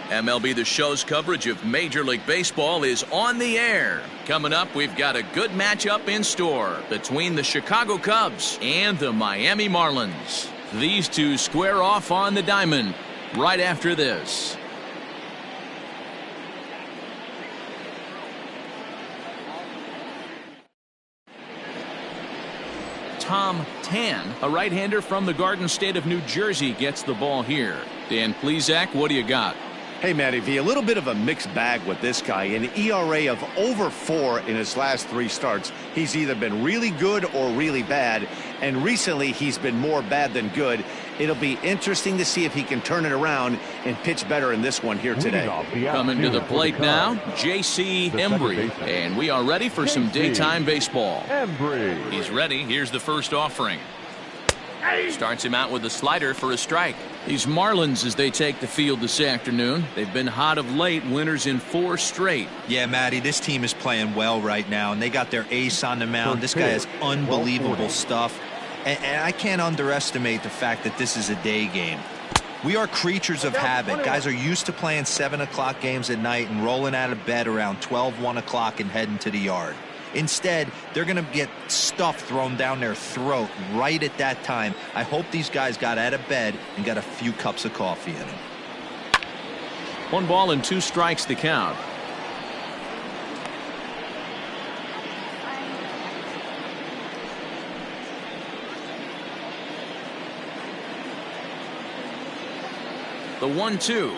MLB The Show's coverage of Major League Baseball is on the air. Coming up, we've got a good matchup in store between the Chicago Cubs and the Miami Marlins. These two square off on the diamond right after this. Tom Tan, a right-hander from the Garden State of New Jersey, gets the ball here. Dan Plesac, what do you got? Hey, Matty V, a little bit of a mixed bag with this guy. An ERA of over 4 in his last 3 starts. He's either been really good or really bad, and recently he's been more bad than good. It'll be interesting to see if he can turn it around and pitch better in this one here today. Coming to the plate now, J.C. Embry, and we are ready for some daytime baseball. He's ready. Here's the first offering. Starts him out with a slider for a strike. These Marlins, as they take the field this afternoon, they've been hot of late, winners in 4 straight. Yeah, Matty, this team is playing well right now, and they got their ace on the mound. This guy has unbelievable stuff, and I can't underestimate the fact that this is a day game. We are creatures of habit. Guys are used to playing 7 o'clock games at night and rolling out of bed around 12, 1 o'clock and heading to the yard. Instead, they're going to get stuff thrown down their throat right at that time. I hope these guys got out of bed and got a few cups of coffee in them. 1 ball and 2 strikes to count. The 1-2.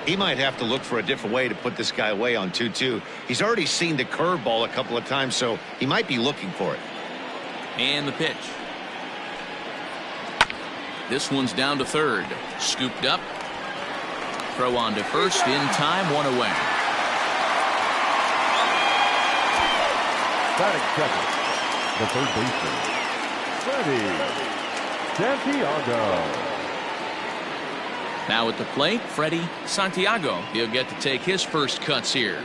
He might have to look for a different way to put this guy away on 2-2. He's already seen the curveball a couple of times, so he might be looking for it. And the pitch. This one's down to third. Scooped up. Throw on to first. In time, 1 away. Batting second, the third baseman, Freddie Santiago. Now at the plate, Freddie Santiago. He'll get to take his first cuts here.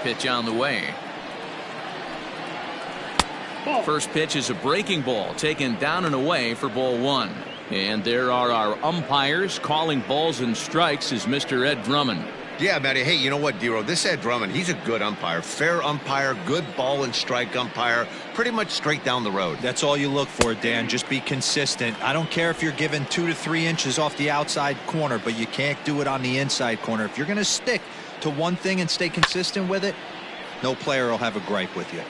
Pitch on the way. First pitch is a breaking ball, taken down and away for ball 1. And there are our umpires calling balls and strikes is Mr. Ed Drummond. Yeah, Matty. Hey, you know what, Dero? This Ed Drummond, he's a good umpire. Fair umpire, good ball and strike umpire. Pretty much straight down the road. That's all you look for, Dan. Just be consistent. I don't care if you're given 2 to 3 inches off the outside corner, but you can't do it on the inside corner. If you're going to stick to one thing and stay consistent with it, no player will have a gripe with you.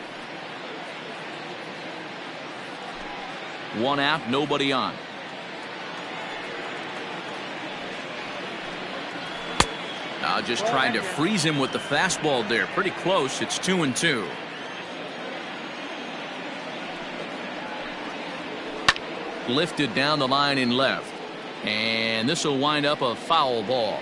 1 out, nobody on. Just trying to freeze him with the fastball there. Pretty close. It's 2-2. Lifted down the line in left. And this will wind up a foul ball.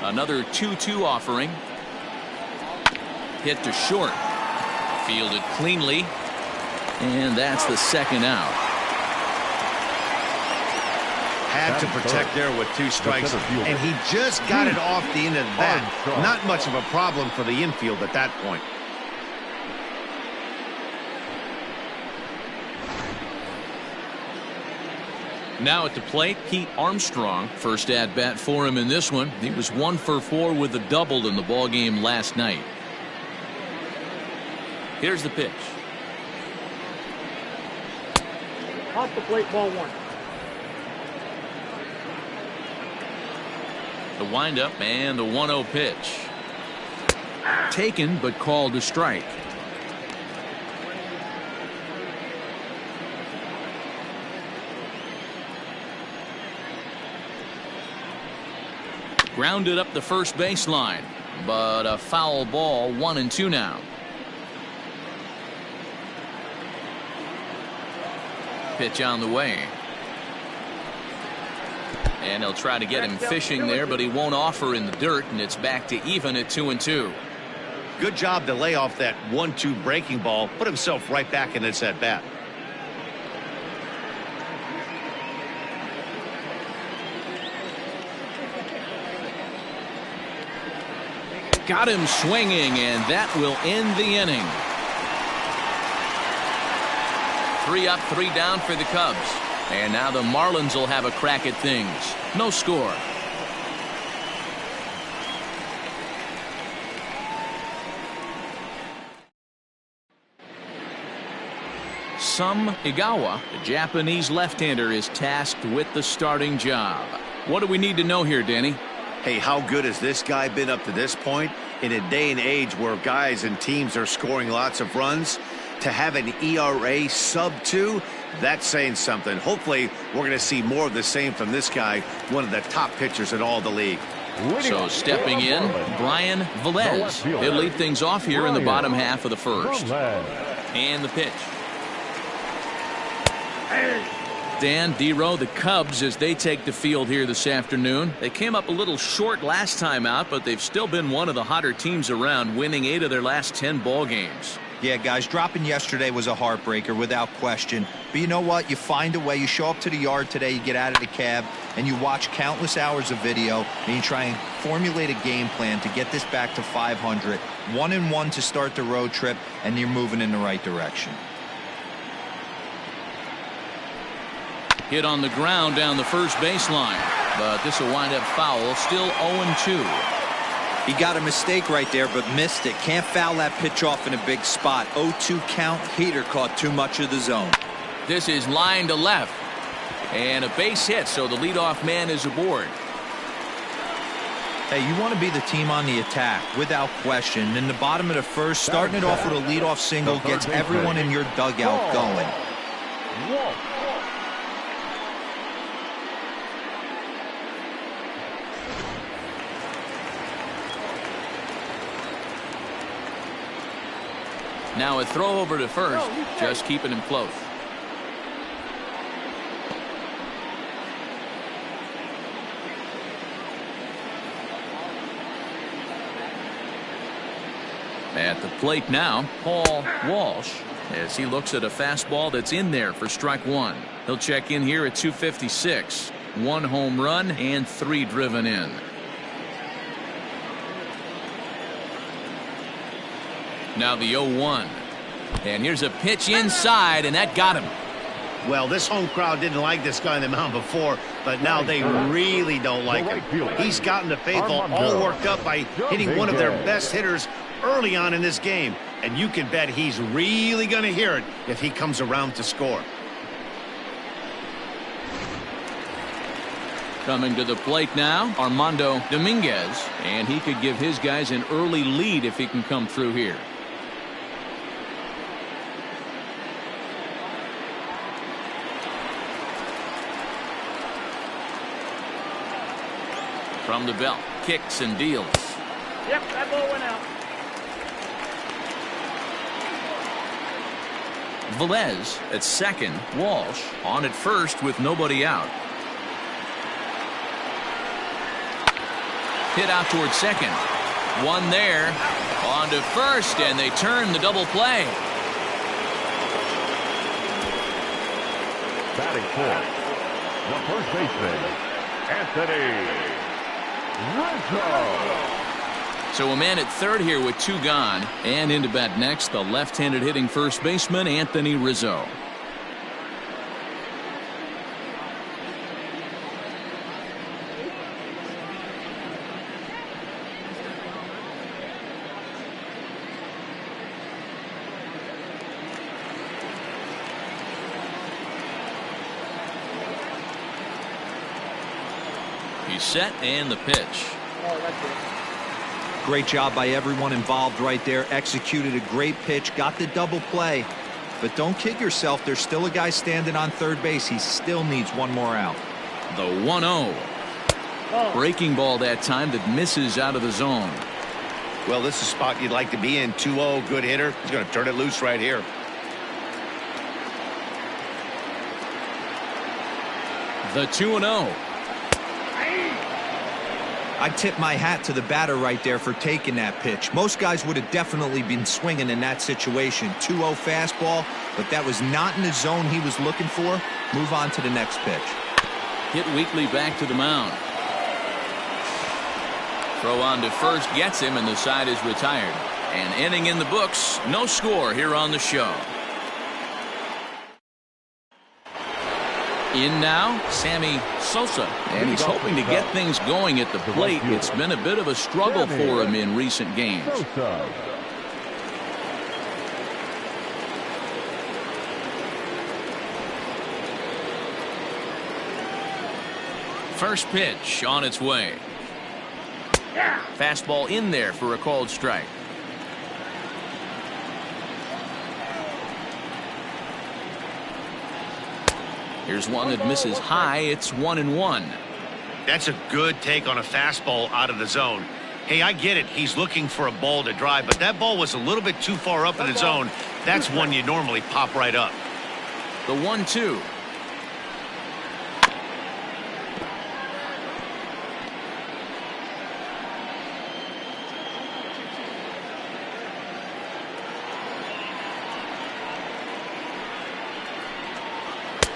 Another 2-2 offering. Hit to short. Fielded cleanly. And that's the second out. Had to protect there with 2 strikes, and he just got it off the end of that. Not much of a problem for the infield at that point. Now at the plate, Pete Armstrong. First at bat for him in this one. He was 1 for 4 with a double in the ball game last night. Here's the pitch. Off the plate, ball 1. The windup and the 1-0 pitch. Taken but called a strike. Grounded up the first baseline, but a foul ball. 1-2 now. Pitch on the way. And they'll try to get him fishing there, but he won't offer in the dirt, and it's back to even at 2-2. Good job to lay off that 1-2 breaking ball, put himself right back in this at bat. Got him swinging, and that will end the inning. 3 up, 3 down for the Cubs. And now the Marlins will have a crack at things. No score. Sum Igawa, the Japanese left-hander, is tasked with the starting job. What do we need to know here, Danny? Hey, how good has this guy been up to this point? In a day and age where guys and teams are scoring lots of runs, to have an ERA sub-2, that's saying something. Hopefully, we're going to see more of the same from this guy, one of the top pitchers in all the league. So stepping in, Brian Velez. He'll lead things off here in the bottom half of the first. And the pitch. Dan, D-Row, the Cubs, as they take the field here this afternoon. They came up a little short last time out, but they've still been one of the hotter teams around, winning 8 of their last 10 ball games. Yeah, guys, dropping yesterday was a heartbreaker without question. But you know what? You find a way. You show up to the yard today, you get out of the cab, and you watch countless hours of video, and you try and formulate a game plan to get this back to 500. 1-1 to start the road trip, and you're moving in the right direction. Hit on the ground down the first baseline, but this will wind up foul. Still 0-2. He got a mistake right there, but missed it. Can't foul that pitch off in a big spot. 0-2 count. Heater caught too much of the zone. This is line to left, and a base hit, so the leadoff man is aboard. Hey, you want to be the team on the attack, without question. In the bottom of the first, starting it off with a leadoff single gets everyone in your dugout going. Now a throw over to first, just keeping him close. At the plate now, Paul Walsh, as he looks at a fastball that's in there for strike 1. He'll check in here at 256. 1 home run and 3 driven in. Now the 0-1. And here's a pitch inside, and that got him. Well, this home crowd didn't like this guy on the mound before, but now they really don't like him. He's gotten the faithful all worked up by hitting one of their best hitters early on in this game. And you can bet he's really going to hear it if he comes around to score. Coming to the plate now, Armando Dominguez. And he could give his guys an early lead if he can come through here. From the belt, kicks and deals. Yep, that ball went out. Velez at second, Walsh on at first with nobody out. Hit out towards second. One there, on to first, and they turn the double play. Batting fourth, the first baseman, Anthony Rizzo. So a man at third here with 2 gone, and into bat next, the left-handed hitting first baseman, Anthony Rizzo. He's set, and the pitch. Oh, that's it. Great job by everyone involved right there. Executed a great pitch, got the double play. But don't kid yourself, there's still a guy standing on third base. He still needs 1 more out. The 1-0. Breaking ball that time that misses out of the zone. Well, this is a spot you'd like to be in. 2-0, good hitter. He's going to turn it loose right here. The 2-0. I tip my hat to the batter right there for taking that pitch. Most guys would have definitely been swinging in that situation. 2-0 fastball, but that was not in the zone he was looking for. Move on to the next pitch. Hit weakly back to the mound. Throw on to first gets him, and the side is retired. And inning in the books, no score here on the show. In now, Sammy Sosa, and he's hoping to get things going at the plate. It's been a bit of a struggle for him in recent games. First pitch on its way. Fastball in there for a called strike. Here's one that misses high. It's 1-1. That's a good take on a fastball out of the zone. Hey, I get it. He's looking for a ball to drive, but that ball was a little bit too far up in the zone. That's one you normally pop right up. The 1-2.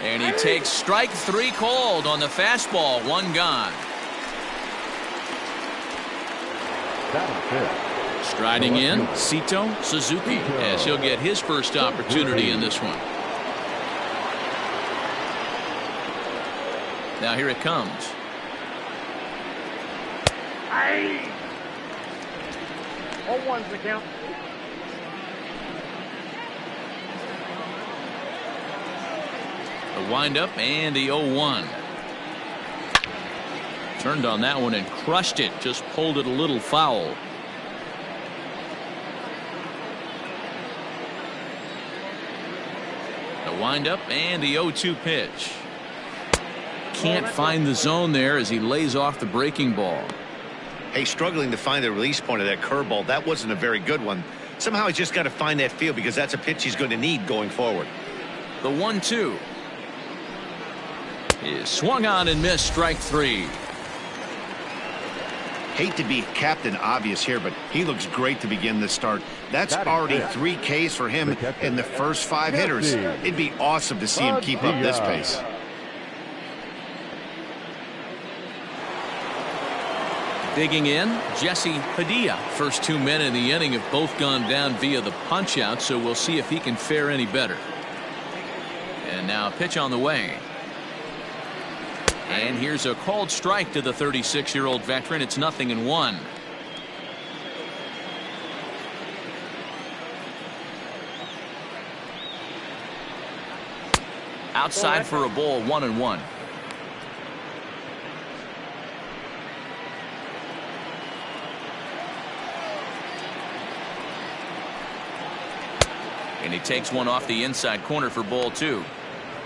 And he takes strike 3 called on the fastball. 1 gone. Striding in, Sito Suzuki, as he'll get his first opportunity in this one. Now here it comes. 0-1's the count. The windup and the 0-1. Turned on that one and crushed it. Just pulled it a little foul. The windup and the 0-2 pitch. Can't find the zone there as he lays off the breaking ball. Hey, struggling to find the release point of that curveball. That wasn't a very good one. Somehow he's just got to find that feel, because that's a pitch he's going to need going forward. The 1-2 is swung on and missed. Strike 3. Hate to be Captain Obvious here, but he looks great to begin this start. That's already 3 Ks for him in the first 5 hitters. It'd be awesome to see him keep up this pace. Digging in, Jesse Padilla. First 2 men in the inning have both gone down via the punch out, so we'll see if he can fare any better. And now a pitch on the way. And here's a called strike to the 36-year-old veteran. It's 0-1. Outside for a ball. 1-1. And he takes one off the inside corner for ball 2.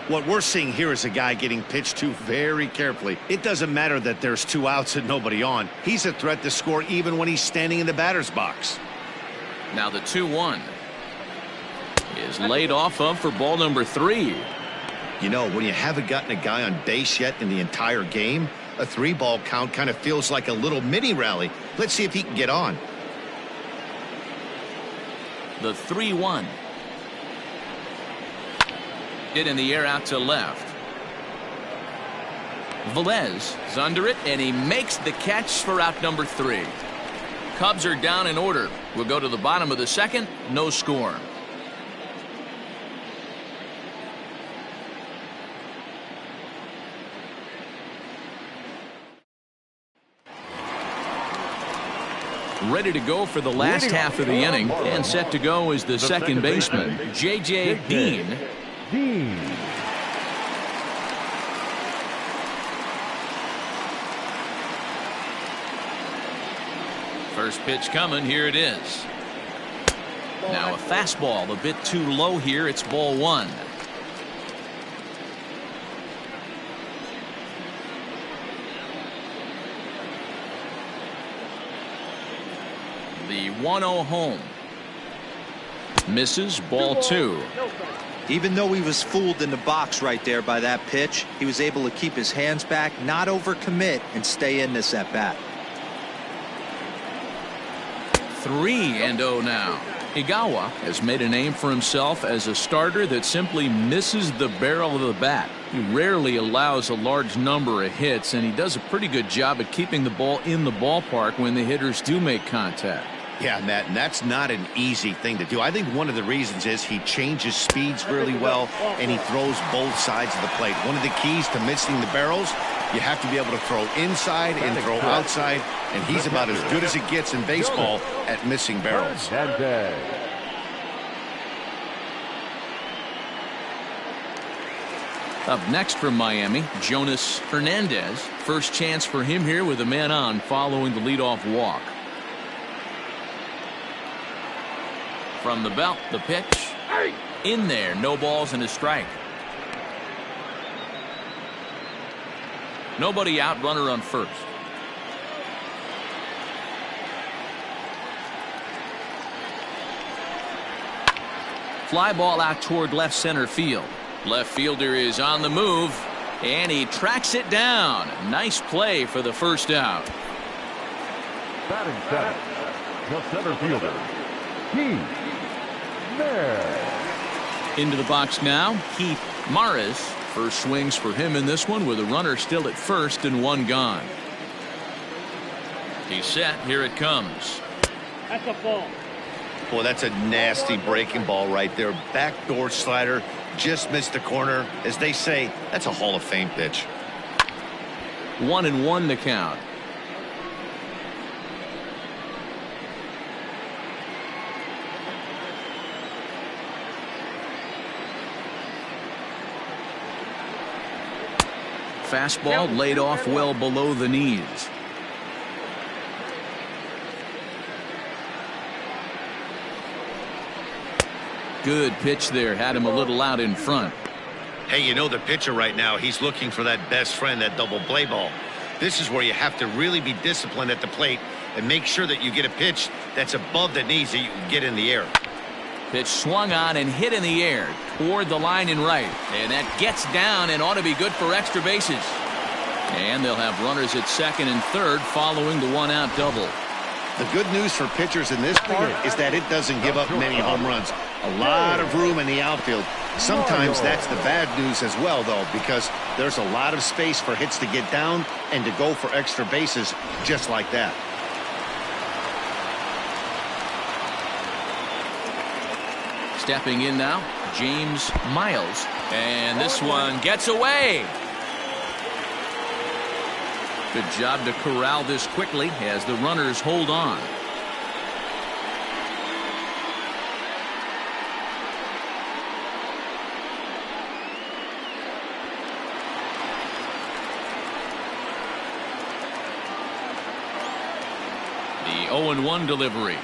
What we're seeing here is a guy getting pitched to very carefully. It doesn't matter that there's 2 outs and nobody on. He's a threat to score even when he's standing in the batter's box. Now the 2-1 is laid off of for ball number 3. You know, when you haven't gotten a guy on base yet in the entire game, a 3-ball count kind of feels like a little mini rally. Let's see if he can get on. The 3-1. Hit in the air out to left. Velez is under it, and he makes the catch for out number 3. Cubs are down in order. We'll go to the bottom of the 2nd. No score. Ready to go for the last half of the inning, and set to go is the second baseman, J.J. Dean. First pitch coming. Here it is. Now a fastball a bit too low here. It's ball 1. The 1-0 home. Misses. Ball 2. Even though he was fooled in the box right there by that pitch, he was able to keep his hands back, not overcommit, and stay in this at bat. 3-0 now. Igawa has made a name for himself as a starter that simply misses the barrel of the bat. He rarely allows a large number of hits, and he does a pretty good job at keeping the ball in the ballpark when the hitters do make contact. Yeah, Matt, and that's not an easy thing to do. I think one of the reasons is he changes speeds really well, and he throws both sides of the plate. One of the keys to missing the barrels, you have to be able to throw inside and throw outside, and he's about as good as it gets in baseball at missing barrels. Up next from Miami, Jonas Hernandez. First chance for him here with a man on following the leadoff walk. From the belt, the pitch. In there, no balls and a strike. Nobody out, runner on first. Fly ball out toward left center field. Left fielder is on the move, and he tracks it down. Nice play for the first out. Batting center, the center fielder, Keith Maris. Into the box now, Keith Maris. First swings for him in this one with a runner still at first and one gone. He's set. Here it comes. That's a ball. Boy, that's a nasty breaking ball right there. Backdoor slider. Just missed the corner. As they say, that's a Hall of Fame pitch. 1-1 the count. Fastball laid off well below the knees. Good pitch there. Had him a little out in front. Hey, you know the pitcher right now, he's looking for that best friend, that double play ball. This is where you have to really be disciplined at the plate and make sure that you get a pitch that's above the knees that you can get in the air. Pitch swung on and hit in the air toward the line and right. And that gets down and ought to be good for extra bases. And they'll have runners at second and third following the one-out double. The good news for pitchers in this part is that it doesn't give up many home runs. A lot of room in the outfield. Sometimes that's the bad news as well, though, because there's a lot of space for hits to get down and to go for extra bases just like that. Stepping in now, James Miles. And this one gets away. Good job to corral this quickly as the runners hold on. The 0-1 delivery.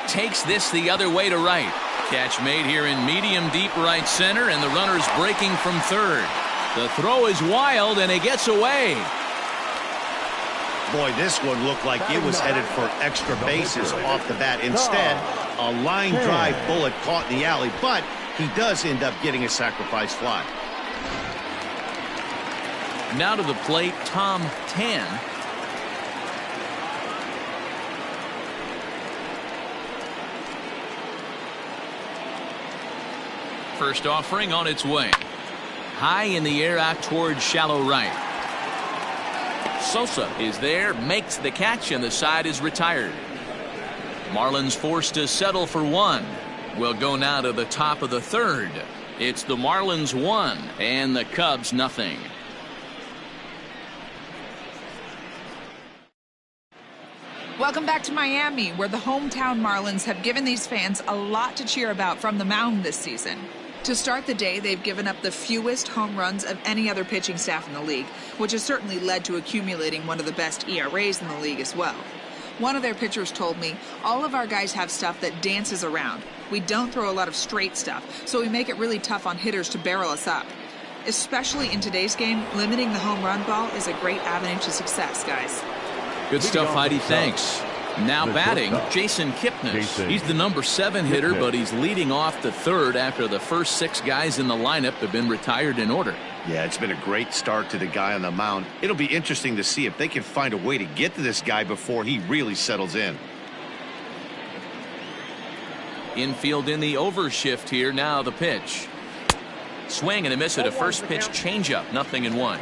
Takes this the other way to right. Catch made here in medium deep right center, and the runner's breaking from third. The throw is wild, and it gets away. Boy, this one looked like it was headed for extra bases off the bat. Instead, a line drive bullet caught in the alley, but he does end up getting a sacrifice fly. Now to the plate, Tom Tan. First offering on its way. High in the air out towards shallow right. Sosa is there, makes the catch, and the side is retired. Marlins forced to settle for one. We'll go now to the top of the third. It's the Marlins 1 and the Cubs nothing. Welcome back to Miami, where the hometown Marlins have given these fans a lot to cheer about from the mound this season. To start the day, they've given up the fewest home runs of any other pitching staff in the league, which has certainly led to accumulating one of the best ERAs in the league as well. One of their pitchers told me, all of our guys have stuff that dances around. We don't throw a lot of straight stuff, so we make it really tough on hitters to barrel us up. Especially in today's game, limiting the home run ball is a great avenue to success, guys. Good stuff, Heidi. Thanks. Now batting, Jason Kipnis. He's the number 7 hitter, but he's leading off the third after the first 6 guys in the lineup have been retired in order. Yeah, it's been a great start to the guy on the mound. It'll be interesting to see if they can find a way to get to this guy before he really settles in. Infield in the overshift here. Now the pitch. Swing and a miss at a first pitch changeup. 0-1.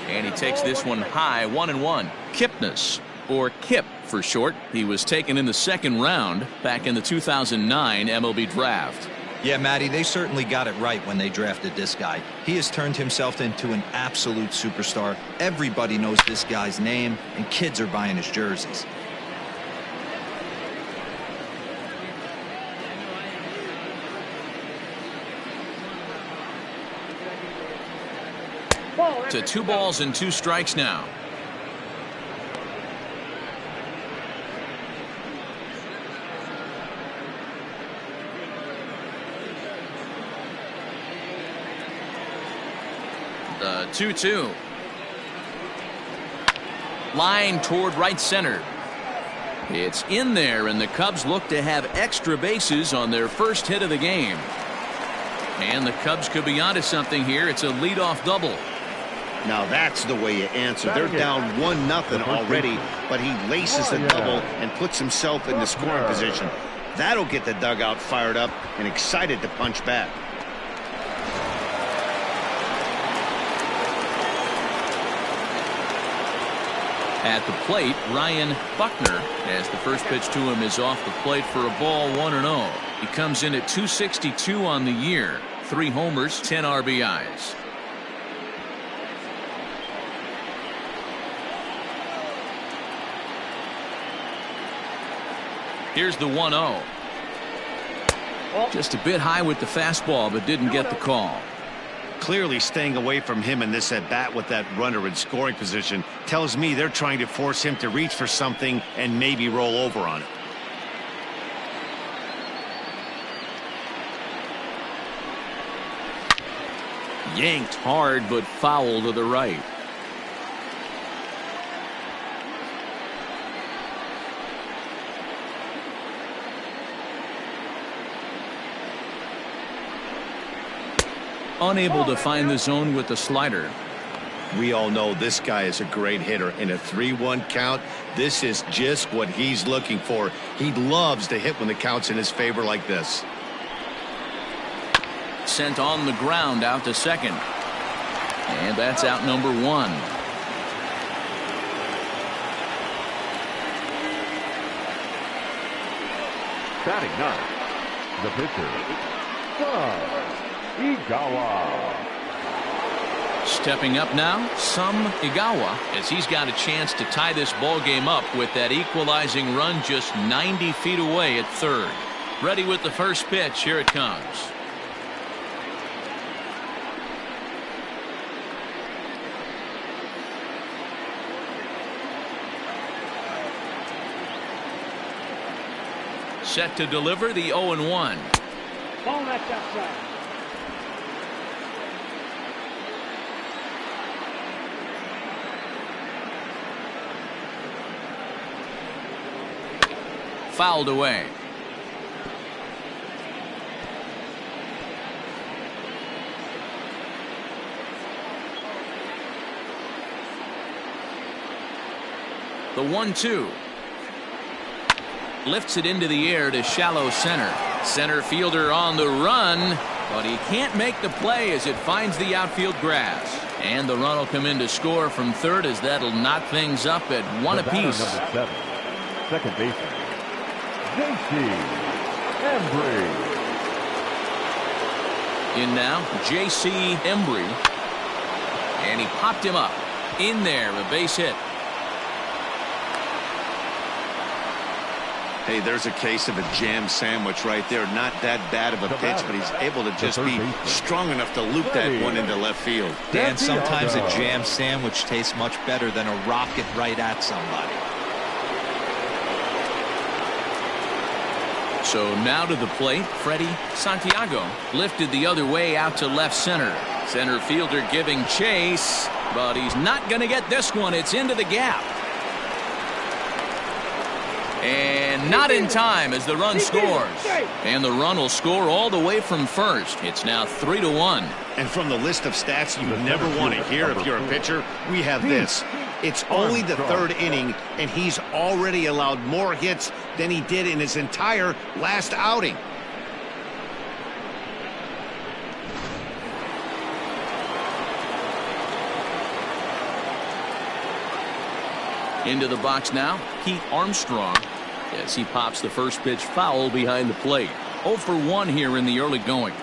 And he takes this one high. 1-1. Kipnis, or Kip for short. He was taken in the 2nd round back in the 2009 MLB draft. Yeah, Matty, they certainly got it right when they drafted this guy. He has turned himself into an absolute superstar. Everybody knows this guy's name, and kids are buying his jerseys. To 2 balls and 2 strikes now. The 2-2. Line toward right center. It's in there, and the Cubs look to have extra bases on their first hit of the game. And the Cubs could be onto something here. It's a leadoff double. Now that's the way you answer. They're down 1-0 already, but he laces the double and puts himself in the scoring position. That'll get the dugout fired up and excited to punch back. At the plate, Ryan Buckner, as the first pitch to him is off the plate for a ball. 1-0. He comes in at 262 on the year. 3 homers, 10 RBIs. Here's the 1-0. Just a bit high with the fastball, but didn't get the call. Clearly staying away from him in this at bat with that runner in scoring position tells me they're trying to force him to reach for something and maybe roll over on it. Yanked hard, but foul to the right. Unable to find the zone with the slider. We all know this guy is a great hitter. In a 3-1 count, this is just what he's looking for. He loves to hit when the count's in his favor like this. Sent on the ground out to second. And that's out number 1. Batting 9, the pitcher, Igawa. Stepping up now, Igawa, as he's got a chance to tie this ball game up with that equalizing run just 90 feet away at third. Ready with the first pitch. Here it comes. Set to deliver the 0-1. Ball that's outside. Fouled away. The 1-2. Lifts it into the air to shallow center. Center fielder on the run, but he can't make the play as it finds the outfield grass. And the run will come in to score from third, as that'll knock things up at 1 apiece. Number 7, second baseman, J.C. Embry. In now, J.C. Embry. And he popped him up. In there, a base hit. Hey, there's a case of a jam sandwich right there. Not that bad of a pitch, but he's able to just be strong enough to loop that one into left field. Dan, sometimes a jam sandwich tastes much better than a rocket right at somebody. So now to the plate, Freddie Santiago. Lifted the other way out to left center. Center fielder giving chase, but he's not going to get this one. It's into the gap. And not in time as the run scores. And the run will score all the way from first. It's now 3-1. And from the list of stats you never want to hear if you're a pitcher, we have this. It's only the third inning, and he's already allowed more hits than he did in his entire last outing. Into the box now, Pete Armstrong, as he pops the first pitch foul behind the plate. 0 for 1 here in the early going.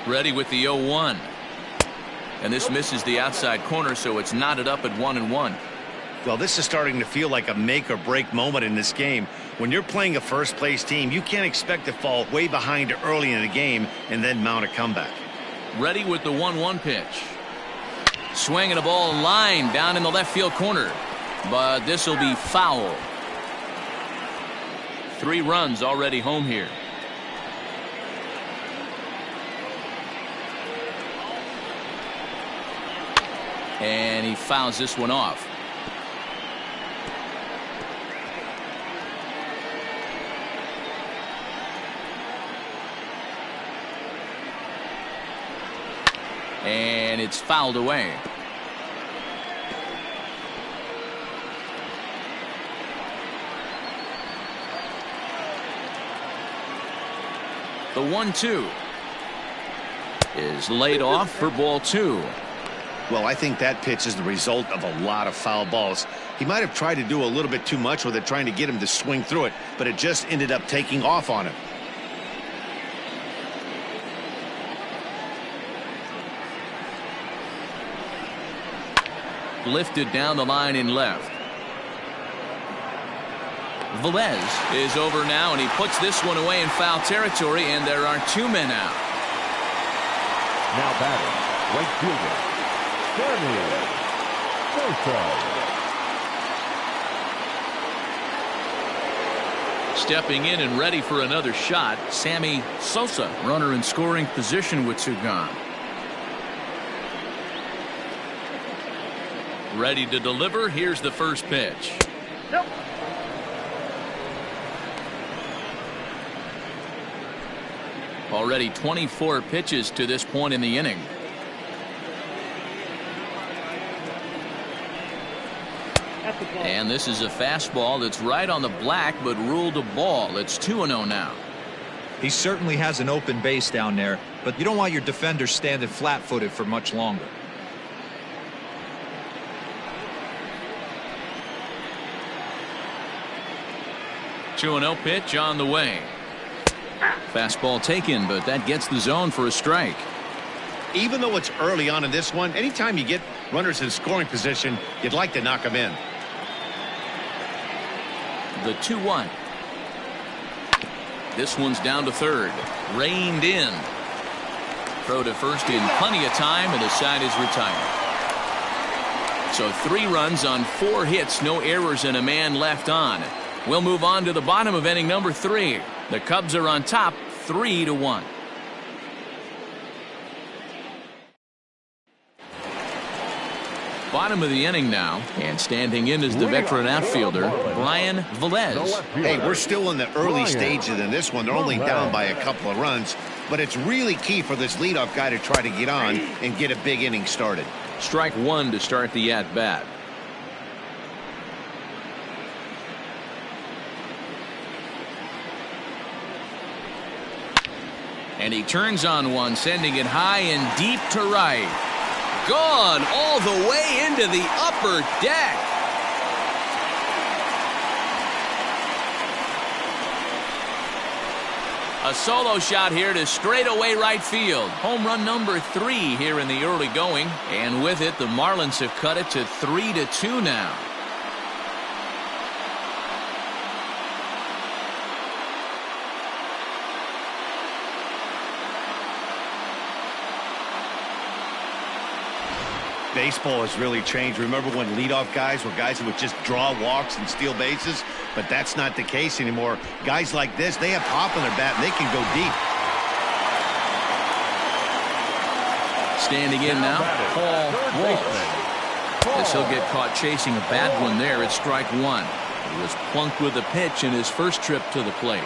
Ready with the 0-1. And this misses the outside corner, so it's knotted up at 1-1. Well, this is starting to feel like a make-or-break moment in this game. When you're playing a first-place team, you can't expect to fall way behind early in the game and then mount a comeback. Ready with the 1-1 pitch. Swinging a ball line down in the left field corner. But this will be foul. 3 runs already home here. And he fouls this one off. And it's fouled away. The 1-2 is laid off for ball 2. Well, I think that pitch is the result of a lot of foul balls. He might have tried to do a little bit too much with it, trying to get him to swing through it, but it just ended up taking off on him. Lifted down the line in left. Velez is over now, and he puts this one away in foul territory, and there are 2 men out. Now batting, right fielder, Stepping in and ready for another shot, Sammy Sosa, runner in scoring position with 2 gone. Ready to deliver. Here's the first pitch. Nope. Already 24 pitches to this point in the inning. And this is a fastball that's right on the black, but ruled a ball. It's 2-0 now. He certainly has an open base down there, but you don't want your defender standing flat-footed for much longer. Two 2-0 pitch on the way. Fastball taken, but that gets the zone for a strike. Even though it's early on in this one, anytime you get runners in scoring position, you'd like to knock them in. The 2-1. This one's down to third. Reined in. Throw to first in plenty of time, and the side is retired. So 3 runs on 4 hits, no errors, and a man left on. We'll move on to the bottom of inning number 3. The Cubs are on top 3-1. Bottom of the inning now, and standing in is the veteran outfielder, Brian Velez. Hey, we're still in the early stages in this one. They're only down by a couple of runs, but it's really key for this leadoff guy to try to get on and get a big inning started. Strike 1 to start the at-bat. And he turns on one, sending it high and deep to right. Gone all the way into the upper deck. A solo shot here to straightaway right field. Home run number 3 here in the early going. And with it, the Marlins have cut it to 3-2 now. Baseball has really changed. Remember when leadoff guys were guys who would just draw walks and steal bases? But that's not the case anymore. Guys like this, they have pop in their bat and they can go deep. Standing in now, Paul Walsh. Guess he'll get caught chasing a bad one there at strike one. He was plunked with a pitch in his first trip to the plate.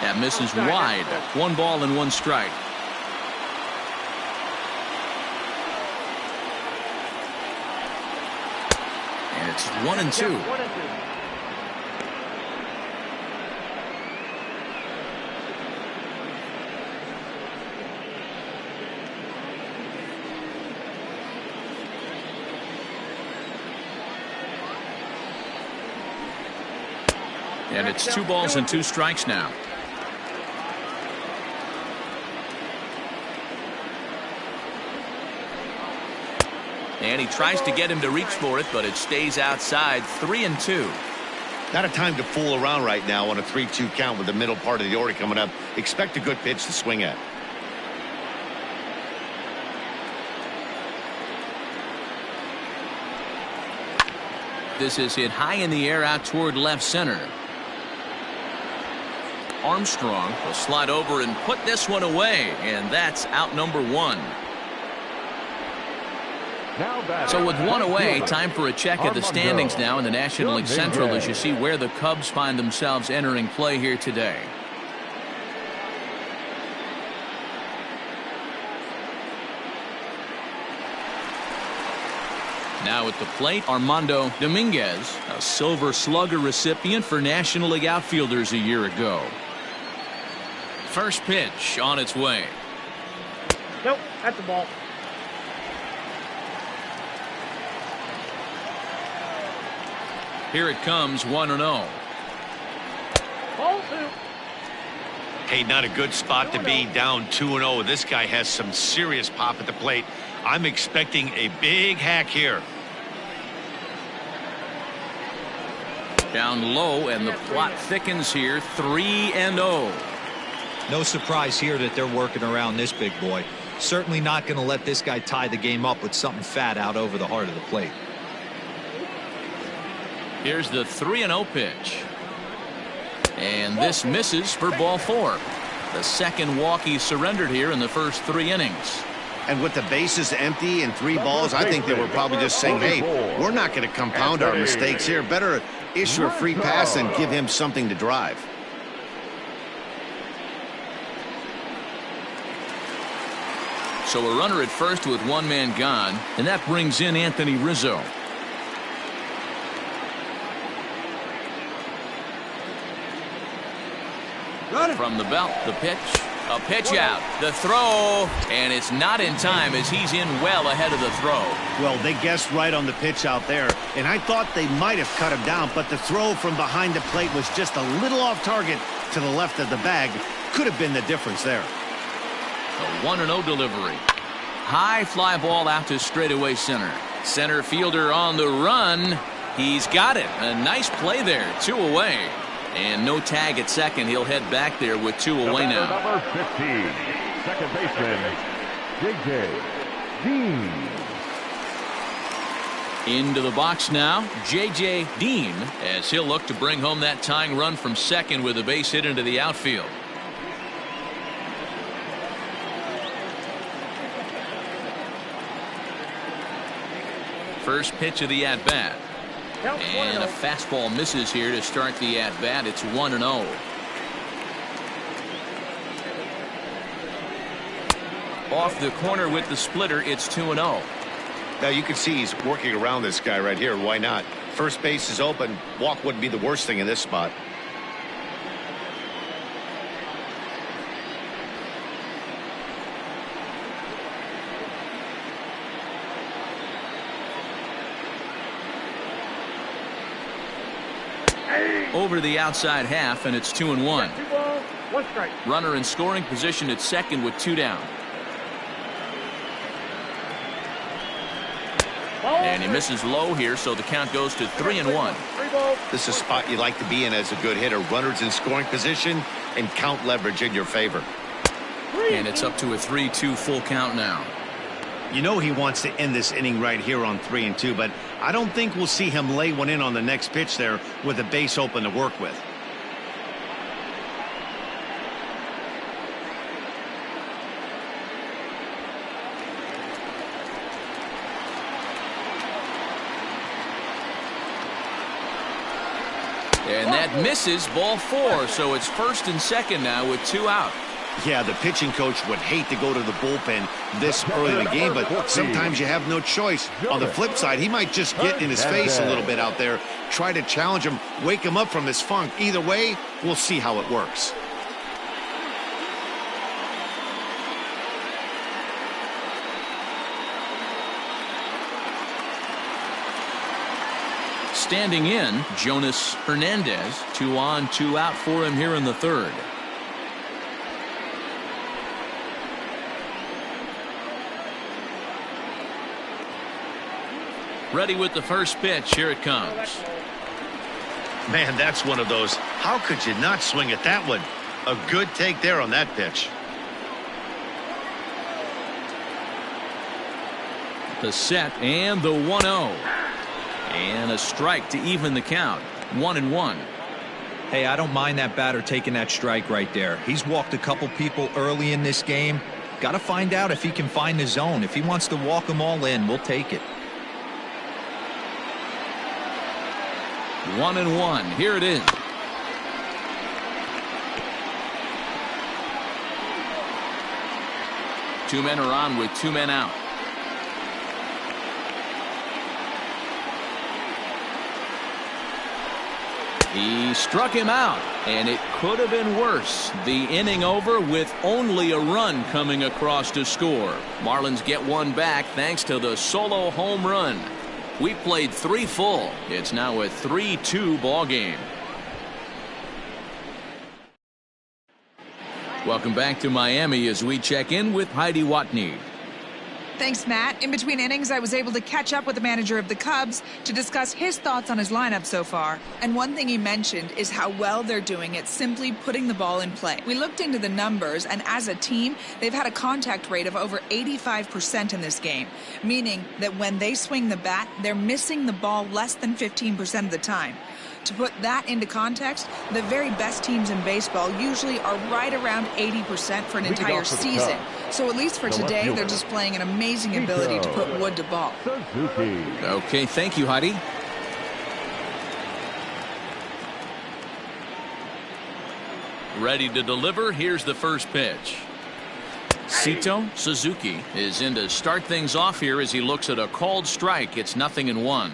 That misses wide. 1 ball and 1 strike. And it's 1-2. And it's 2 balls and 2 strikes now. And he tries to get him to reach for it, but it stays outside. 3-2. Not a time to fool around right now on a 3-2 count with the middle part of the order coming up. Expect a good pitch to swing at. This is hit high in the air out toward left center. Armstrong will slide over and put this one away, and that's out number 1. So with 1 away, time for a check of the standings now in the National League Central as you see where the Cubs find themselves entering play here today. Now at the plate, Armando Dominguez, a Silver Slugger recipient for National League outfielders a year ago. First pitch on its way. Nope, that's a ball. Here it comes, 1-0. Ball 2. Hey, not a good spot to be, down 2-0. This guy has some serious pop at the plate. I'm expecting a big hack here. Down low, and the plot thickens here. 3-0. No surprise here that they're working around this big boy. Certainly not going to let this guy tie the game up with something fat out over the heart of the plate. Here's the 3-0 pitch. And this misses for ball 4. The second walk he surrendered here in the first 3 innings. And with the bases empty and 3 balls, I think they were probably just saying, hey, we're not going to compound our mistakes here. Better issue a free pass and give him something to drive. So a runner at first with 1 man gone, and that brings in Anthony Rizzo. From the belt, the pitch, a pitch out, the throw, and it's not in time as he's in well ahead of the throw. Well, they guessed right on the pitch out there, and I thought they might have cut him down, but the throw from behind the plate was just a little off target to the left of the bag. Could have been the difference there. A 1-0 delivery. High fly ball out to straightaway center. Center fielder on the run. He's got it. A nice play there. 2 away. And no tag at second. He'll head back there with 2 away now. Number 15, second baseman, J.J. Dean. Into the box now, J.J. Dean, as he'll look to bring home that tying run from second with a base hit into the outfield. First pitch of the at-bat. And a fastball misses here to start the at-bat. It's 1-0. Off the corner with the splitter, it's 2-0. Now you can see he's working around this guy right here. Why not? First base is open. Walk wouldn't be the worst thing in this spot. Over the outside half, and it's 2-1. 2 balls, 1 strike. Runner in scoring position at second with 2 down. And he misses low here, so the count goes to 3-1. This is a spot you like to be in as a good hitter. Runners in scoring position and count leverage in your favor. And it's up to a 3-2 full count now. You know he wants to end this inning right here on 3-2, but I don't think we'll see him lay one in on the next pitch there with a base open to work with. And that misses, ball 4, so it's first and second now with 2 out. Yeah, the pitching coach would hate to go to the bullpen this early in the game, but sometimes you have no choice. On the flip side, he might just get in his face a little bit out there, try to challenge him, wake him up from his funk. Either way, we'll see how it works. Standing in, Jonas Hernandez. 2 on, 2 out for him here in the third. Ready with the first pitch. Here it comes. Man, that's one of those. How could you not swing at that one? A good take there on that pitch. The set and the 1-0. And a strike to even the count. 1-1. Hey, I don't mind that batter taking that strike right there. He's walked a couple people early in this game. Got to find out if he can find the zone. If he wants to walk them all in, we'll take it. 1-1. Here it is. Two men are on with 2 men out. He struck him out, and it could have been worse. The inning over with only a run coming across to score. Marlins get one back thanks to the solo home run. We played 3 full. It's now a 3-2 ball game. Welcome back to Miami as we check in with Heidi Watney. Thanks, Matt. In between innings, I was able to catch up with the manager of the Cubs to discuss his thoughts on his lineup so far. And one thing he mentioned is how well they're doing at simply putting the ball in play. We looked into the numbers, and as a team, they've had a contact rate of over 85% in this game, meaning that when they swing the bat, they're missing the ball less than 15% of the time. To put that into context, the very best teams in baseball usually are right around 80% for an entire season. So at least for today, they're displaying an amazing ability to put wood to ball. Okay, thank you, Heidi. Ready to deliver. Here's the first pitch. Sito Suzuki is in to start things off here as he looks at a called strike. It's 0-1.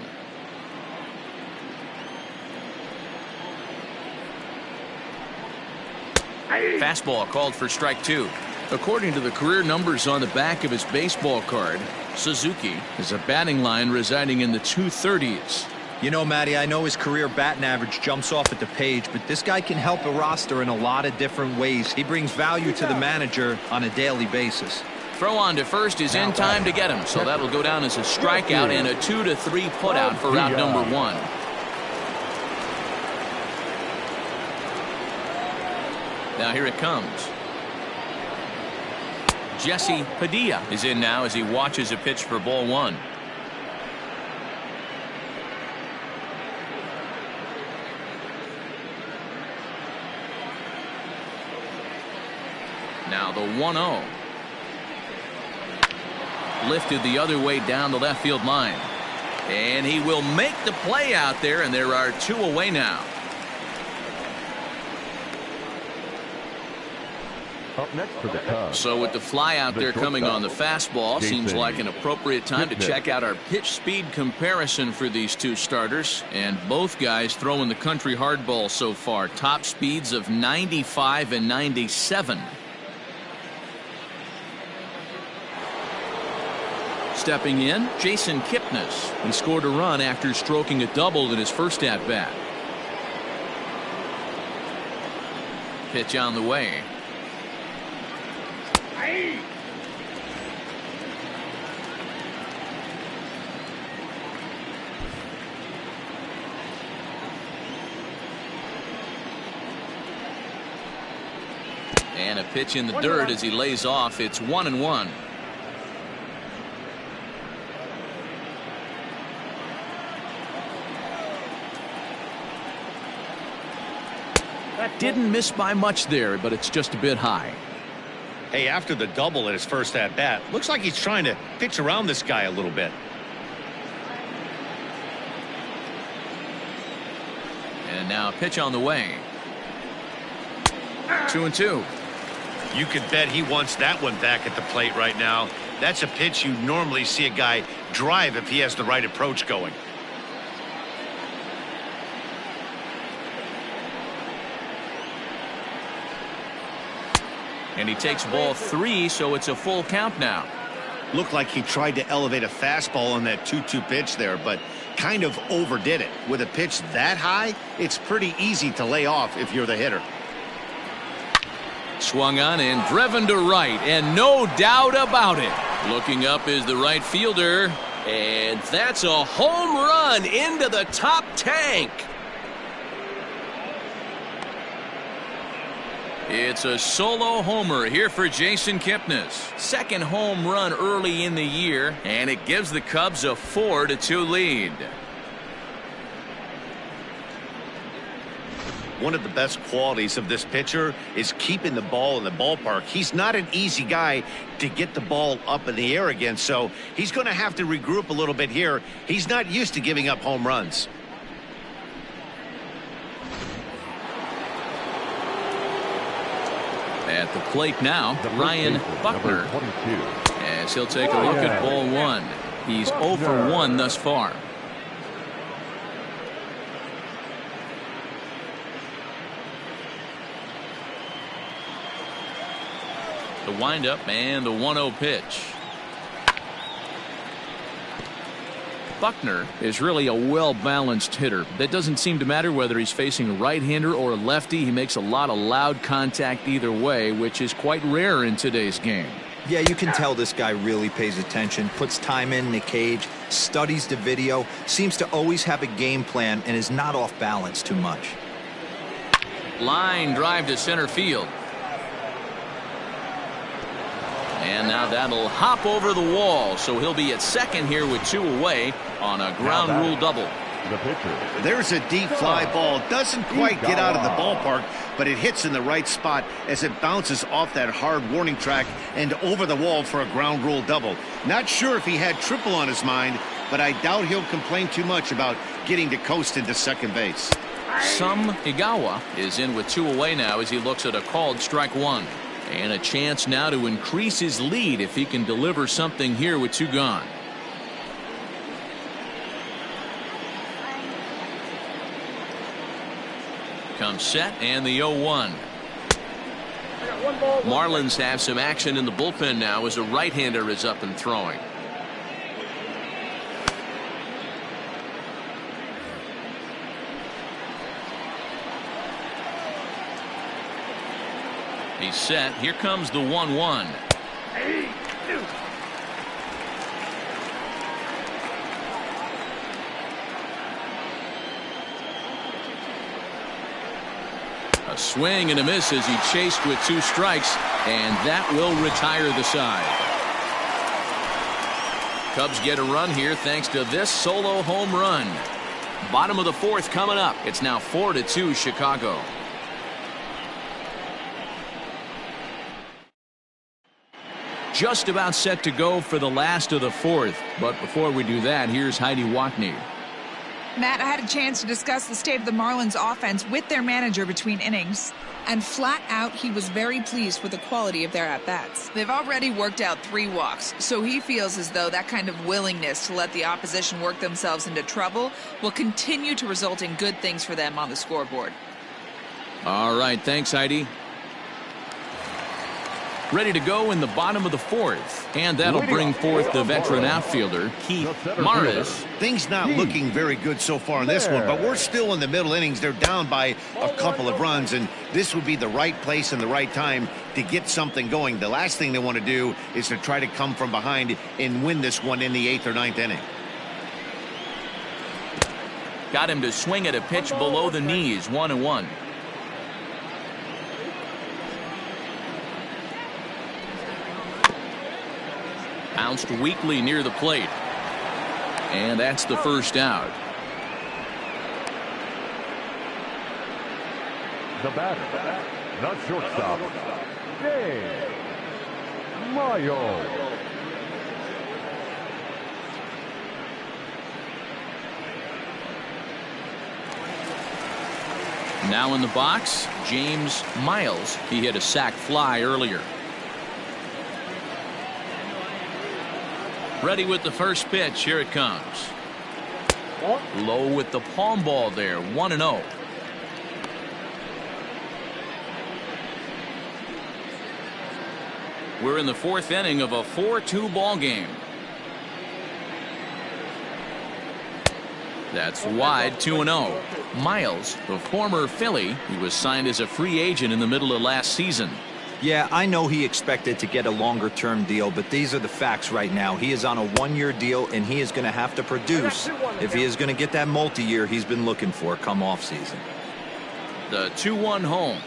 Fastball called for strike 2. According to the career numbers on the back of his baseball card, Suzuki is a batting line residing in the 230s. You know, Matty, I know his career batting average jumps off at the page, but this guy can help a roster in a lot of different ways. He brings value to the manager on a daily basis. Throw on to first is in time to get him, so that'll go down as a strikeout and a 2-3 putout for out number 1. Now here it comes. Jesse Padilla is in now as he watches a pitch for ball 1. Now the 1-0. Lifted the other way down the left field line. And he will make the play out there, and there are 2 away now. Up next for the Cubs. So with the fly out there coming on the fastball, seems like an appropriate time to check out our pitch speed comparison for these 2 starters. And both guys throwing the country hardball so far. Top speeds of 95 and 97. Stepping in, Jason Kipnis. He scored a run after stroking a double in his first at-bat. Pitch on the way. And a pitch in the dirt as he lays off. It's 1-1. Didn't miss by much there, but it's just a bit high. Hey, after the double at his first at-bat, looks like he's trying to pitch around this guy a little bit. And now a pitch on the way. 2-2. You could bet he wants that one back at the plate right now. That's a pitch you normally see a guy drive if he has the right approach going. And he takes ball 3, so it's a full count now. Looked like he tried to elevate a fastball on that 2-2 pitch there, but kind of overdid it. With a pitch that high, it's pretty easy to lay off if you're the hitter. Swung on and driven to right, and no doubt about it. Looking up is the right fielder, and that's a home run into the top tank. It's a solo homer here for Jason Kipnis. Second home run early in the year, and it gives the Cubs a 4-2 lead. One of the best qualities of this pitcher is keeping the ball in the ballpark. He's not an easy guy to get the ball up in the air again, so he's going to have to regroup a little bit here. He's not used to giving up home runs. At the plate now, Ryan Buckner, as he'll take a look at ball 1. He's 0 for 1 thus far. The windup and the 1-0 pitch. Buckner is really a well-balanced hitter. That doesn't seem to matter whether he's facing a right-hander or a lefty. He makes a lot of loud contact either way, which is quite rare in today's game. Yeah, you can tell this guy really pays attention, puts time in the cage, studies the video, seems to always have a game plan, and is not off balance too much. Line drive to center field. And now that'll hop over the wall, so he'll be at second here with 2 away on a ground rule double. The pitcher. There's a deep fly ball. Doesn't quite get out of the ballpark, but it hits in the right spot as it bounces off that hard warning track and over the wall for a ground rule double. Not sure if he had triple on his mind, but I doubt he'll complain too much about getting to coast into second base. Some Higawa is in with 2 away now as he looks at a called strike 1. And a chance now to increase his lead if he can deliver something here with 2 gone. Comes set and the 0-1. Marlins have some action in the bullpen now as a right-hander is up and throwing. He's set. Here comes the 1-1. A swing and a miss as he chased with 2 strikes, and that will retire the side. Cubs get a run here thanks to this solo home run. Bottom of the 4th coming up. It's now 4-2 Chicago. Just about set to go for the last of the 4th. But before we do that, here's Heidi Watney. Matt, I had a chance to discuss the state of the Marlins offense with their manager between innings. And flat out, he was very pleased with the quality of their at-bats. They've already worked out 3 walks, so he feels as though that kind of willingness to let the opposition work themselves into trouble will continue to result in good things for them on the scoreboard. All right, thanks, Heidi. Ready to go in the bottom of the 4th, and that'll bring forth the veteran outfielder Keith Maris. Things not looking very good so far in this one, but we're still in the middle innings. They're down by a couple of runs, and this would be the right place and the right time to get something going. The last thing they want to do is to try to come from behind and win this one in the 8th or 9th inning. Got him to swing at a pitch below the knees. 1-1. bounced weakly near the plate. And that's the first out. The batter, the shortstop, James Mayo. Now in the box, James Miles. He hit a sac fly earlier. Ready with the first pitch. Here it comes. Low with the palm ball there. 1-0. We're in the fourth inning of a 4-2 ball game. That's wide. 2-0. Miles, the former Philly, he was signed as a free agent in the middle of last season. Yeah, I know he expected to get a longer-term deal, but these are the facts right now. He is on a one-year deal, and he is going to have to produce if he is going to get that multi-year he's been looking for come off-season. The 2-1 home.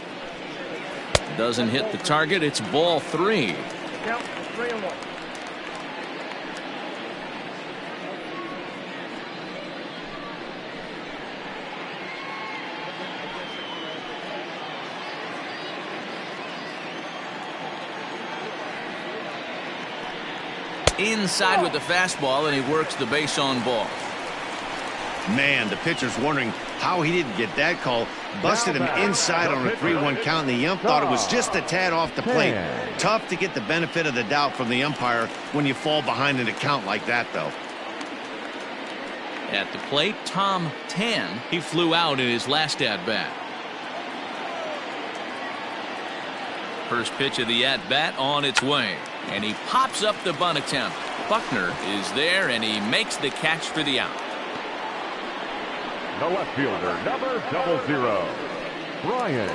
Doesn't hit the target. It's ball 3. Count 3-1. Inside with the fastball, and he works the base on ball. Man, the pitcher's wondering how he didn't get that call. Busted him inside on a 3-1 count, and the ump thought it was just a tad off the plate. Tough to get the benefit of the doubt from the umpire when you fall behind in a count like that, though. At the plate, Tom Tan. He flew out in his last at-bat. First pitch of the at-bat on its way. And he pops up the bunt attempt. Buckner is there, and he makes the catch for the out. The left fielder, number 00, Brian.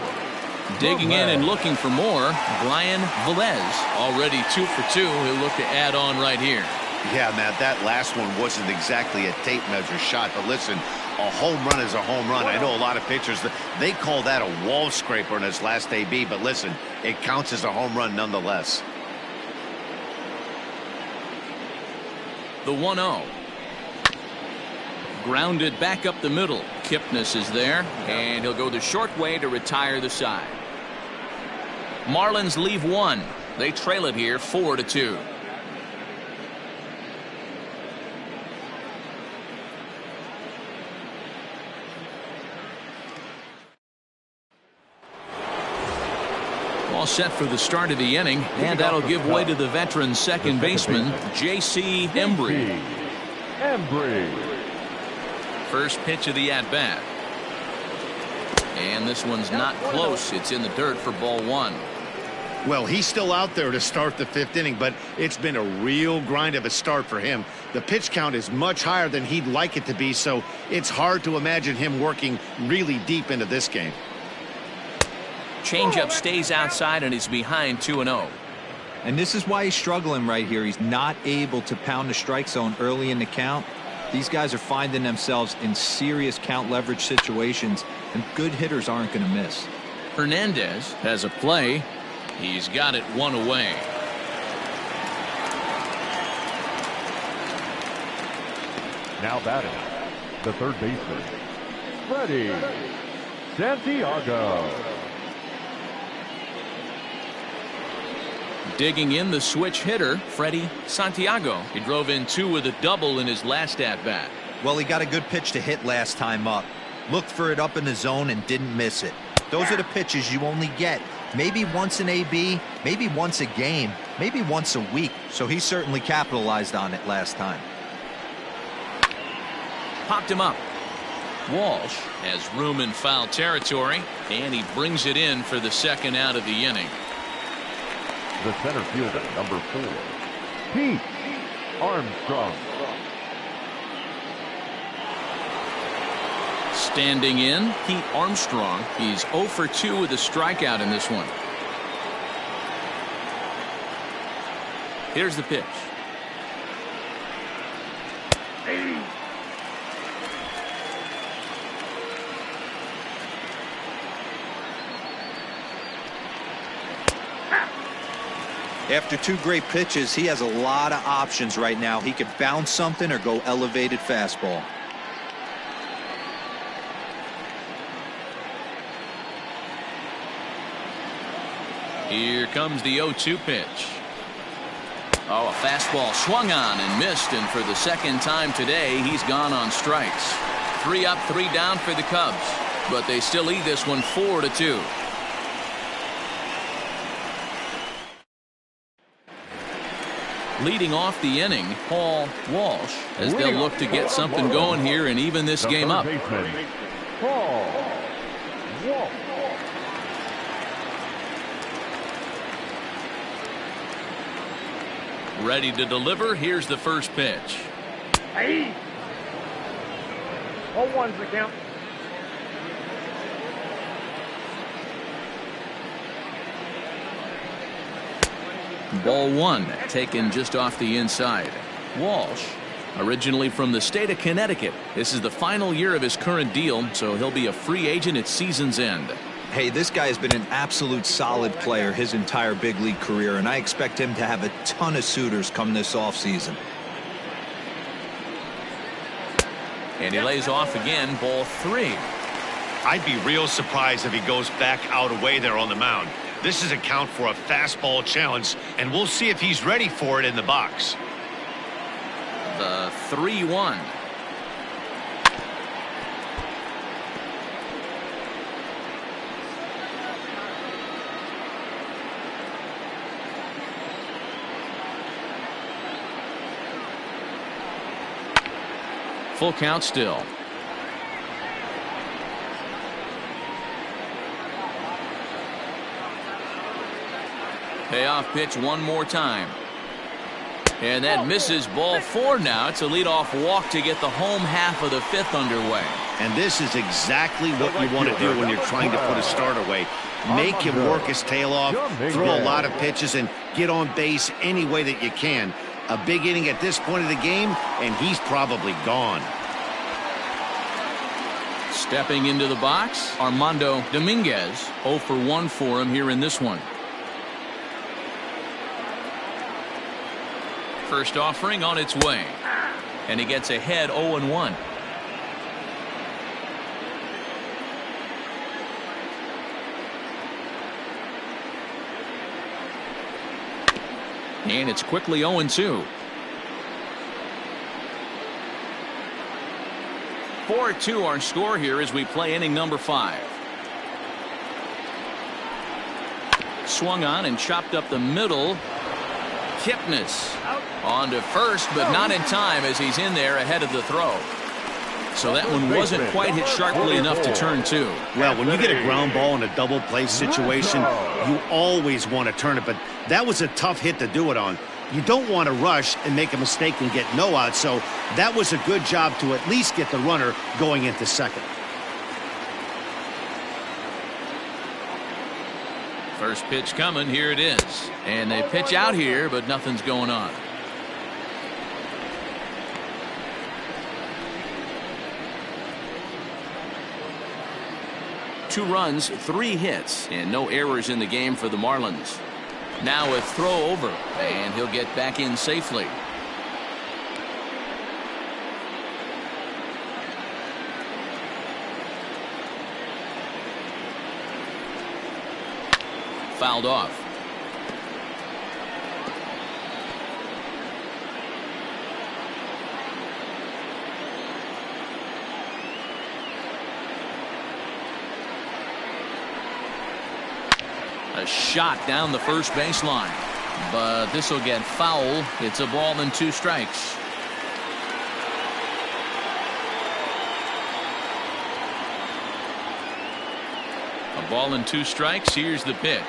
Digging in and looking for more, Brian Velez. Already 2 for 2. He'll look to add on right here. Yeah, Matt, that last one wasn't exactly a tape measure shot, but listen, a home run is a home run. I know a lot of pitchers, they call that a wall scraper in his last AB, but listen, it counts as a home run nonetheless. The 1-0. Grounded back up the middle. Kipnis is there, and he'll go the short way to retire the side. Marlins leave 1. They trail it here 4-2. All set for the start of the inning, and that'll give way to the veteran second baseman, J.C. Embry. First pitch of the at-bat. And this one's not close. It's in the dirt for ball 1. Well, he's still out there to start the 5th inning, but it's been a real grind of a start for him. The pitch count is much higher than he'd like it to be, so it's hard to imagine him working really deep into this game. Changeup stays outside, and he's behind 2-0. And this is why he's struggling right here. He's not able to pound the strike zone early in the count. These guys are finding themselves in serious count leverage situations, and good hitters aren't going to miss. Hernandez has a play. He's got it 1 away. Now batting, the third baseman, Freddie Santiago. Digging in, the switch hitter, Freddie Santiago. He drove in 2 with a double in his last at-bat. Well, he got a good pitch to hit last time up. Looked for it up in the zone and didn't miss it. Those are the pitches you only get maybe once in AB, maybe once a game, maybe once a week. So he certainly capitalized on it last time. Popped him up. Walsh has room in foul territory, and he brings it in for the second out of the inning. The center fielder, number 4, Pete Armstrong. Standing in, Pete Armstrong. He's 0 for 2 with a strikeout in this one. Here's the pitch. After 2 great pitches, he has a lot of options right now. He could bounce something or go elevated fastball. Here comes the 0-2 pitch. Oh, a fastball swung on and missed, and for the second time today, he's gone on strikes. 3 up, 3 down for the Cubs, but they still lead this one 4-2. Leading off the inning, Paul Walsh, as they'll look to get something going here and even this game up. Paul Walsh. Ready to deliver. Here's the first pitch. Hey! 0-1's the count. Ball 1 taken just off the inside. Walsh, originally from the state of Connecticut. This is the final year of his current deal, so he'll be a free agent at season's end. Hey, this guy has been an absolute solid player his entire big league career, and I expect him to have a ton of suitors come this offseason. And he lays off again, ball 3. I'd be real surprised if he goes back out away there on the mound. This is a count for a fastball challenge, and we'll see if he's ready for it in the box. The 3-1. Full count still. Payoff pitch one more time. And that misses, ball 4 now. It's a leadoff walk to get the home half of the 5th underway. And this is exactly what you want to do when you're trying to put a start away. Make him work his tail off, throw a lot of pitches, and get on base any way that you can. A big inning at this point of the game, and he's probably gone. Stepping into the box, Armando Dominguez. 0 for 1 for him here in this one. First offering on its way. And he gets ahead 0-1. And it's quickly 0-2. 4-2 our score here as we play inning number 5. Swung on and chopped up the middle. Kipnis on to first, but not in time as he's in there ahead of the throw. So that one wasn't quite hit sharply enough to turn 2. Well, when you get a ground ball in a double play situation, you always want to turn it, but that was a tough hit to do it on. You don't want to rush and make a mistake and get no out, so that was a good job to at least get the runner going into second. First pitch coming, here it is. And they pitch out here, but nothing's going on. Two runs, 3 hits, and no errors in the game for the Marlins. Now a throw over, and he'll get back in safely. Fouled off. A shot down the first baseline, but this will get foul. It's a ball and 2 strikes. A ball and 2 strikes. Here's the pitch.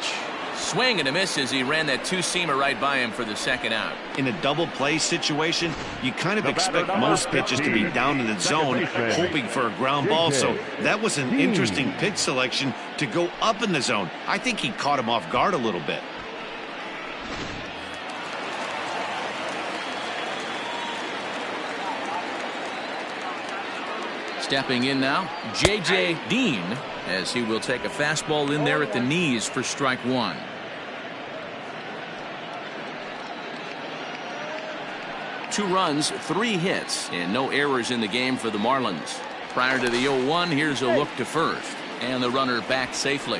Swing and a miss as he ran that 2-seamer right by him for the second out. In a double play situation, you kind of expect most pitches to be down in the zone, hoping for a ground ball. So that was an interesting pitch selection to go up in the zone. I think he caught him off guard a little bit. Stepping in now, J.J. Dean, as he will take a fastball in there at the knees for strike 1. 2 runs, 3 hits, and no errors in the game for the Marlins. Prior to the 0-1, here's a look to first, and the runner back safely.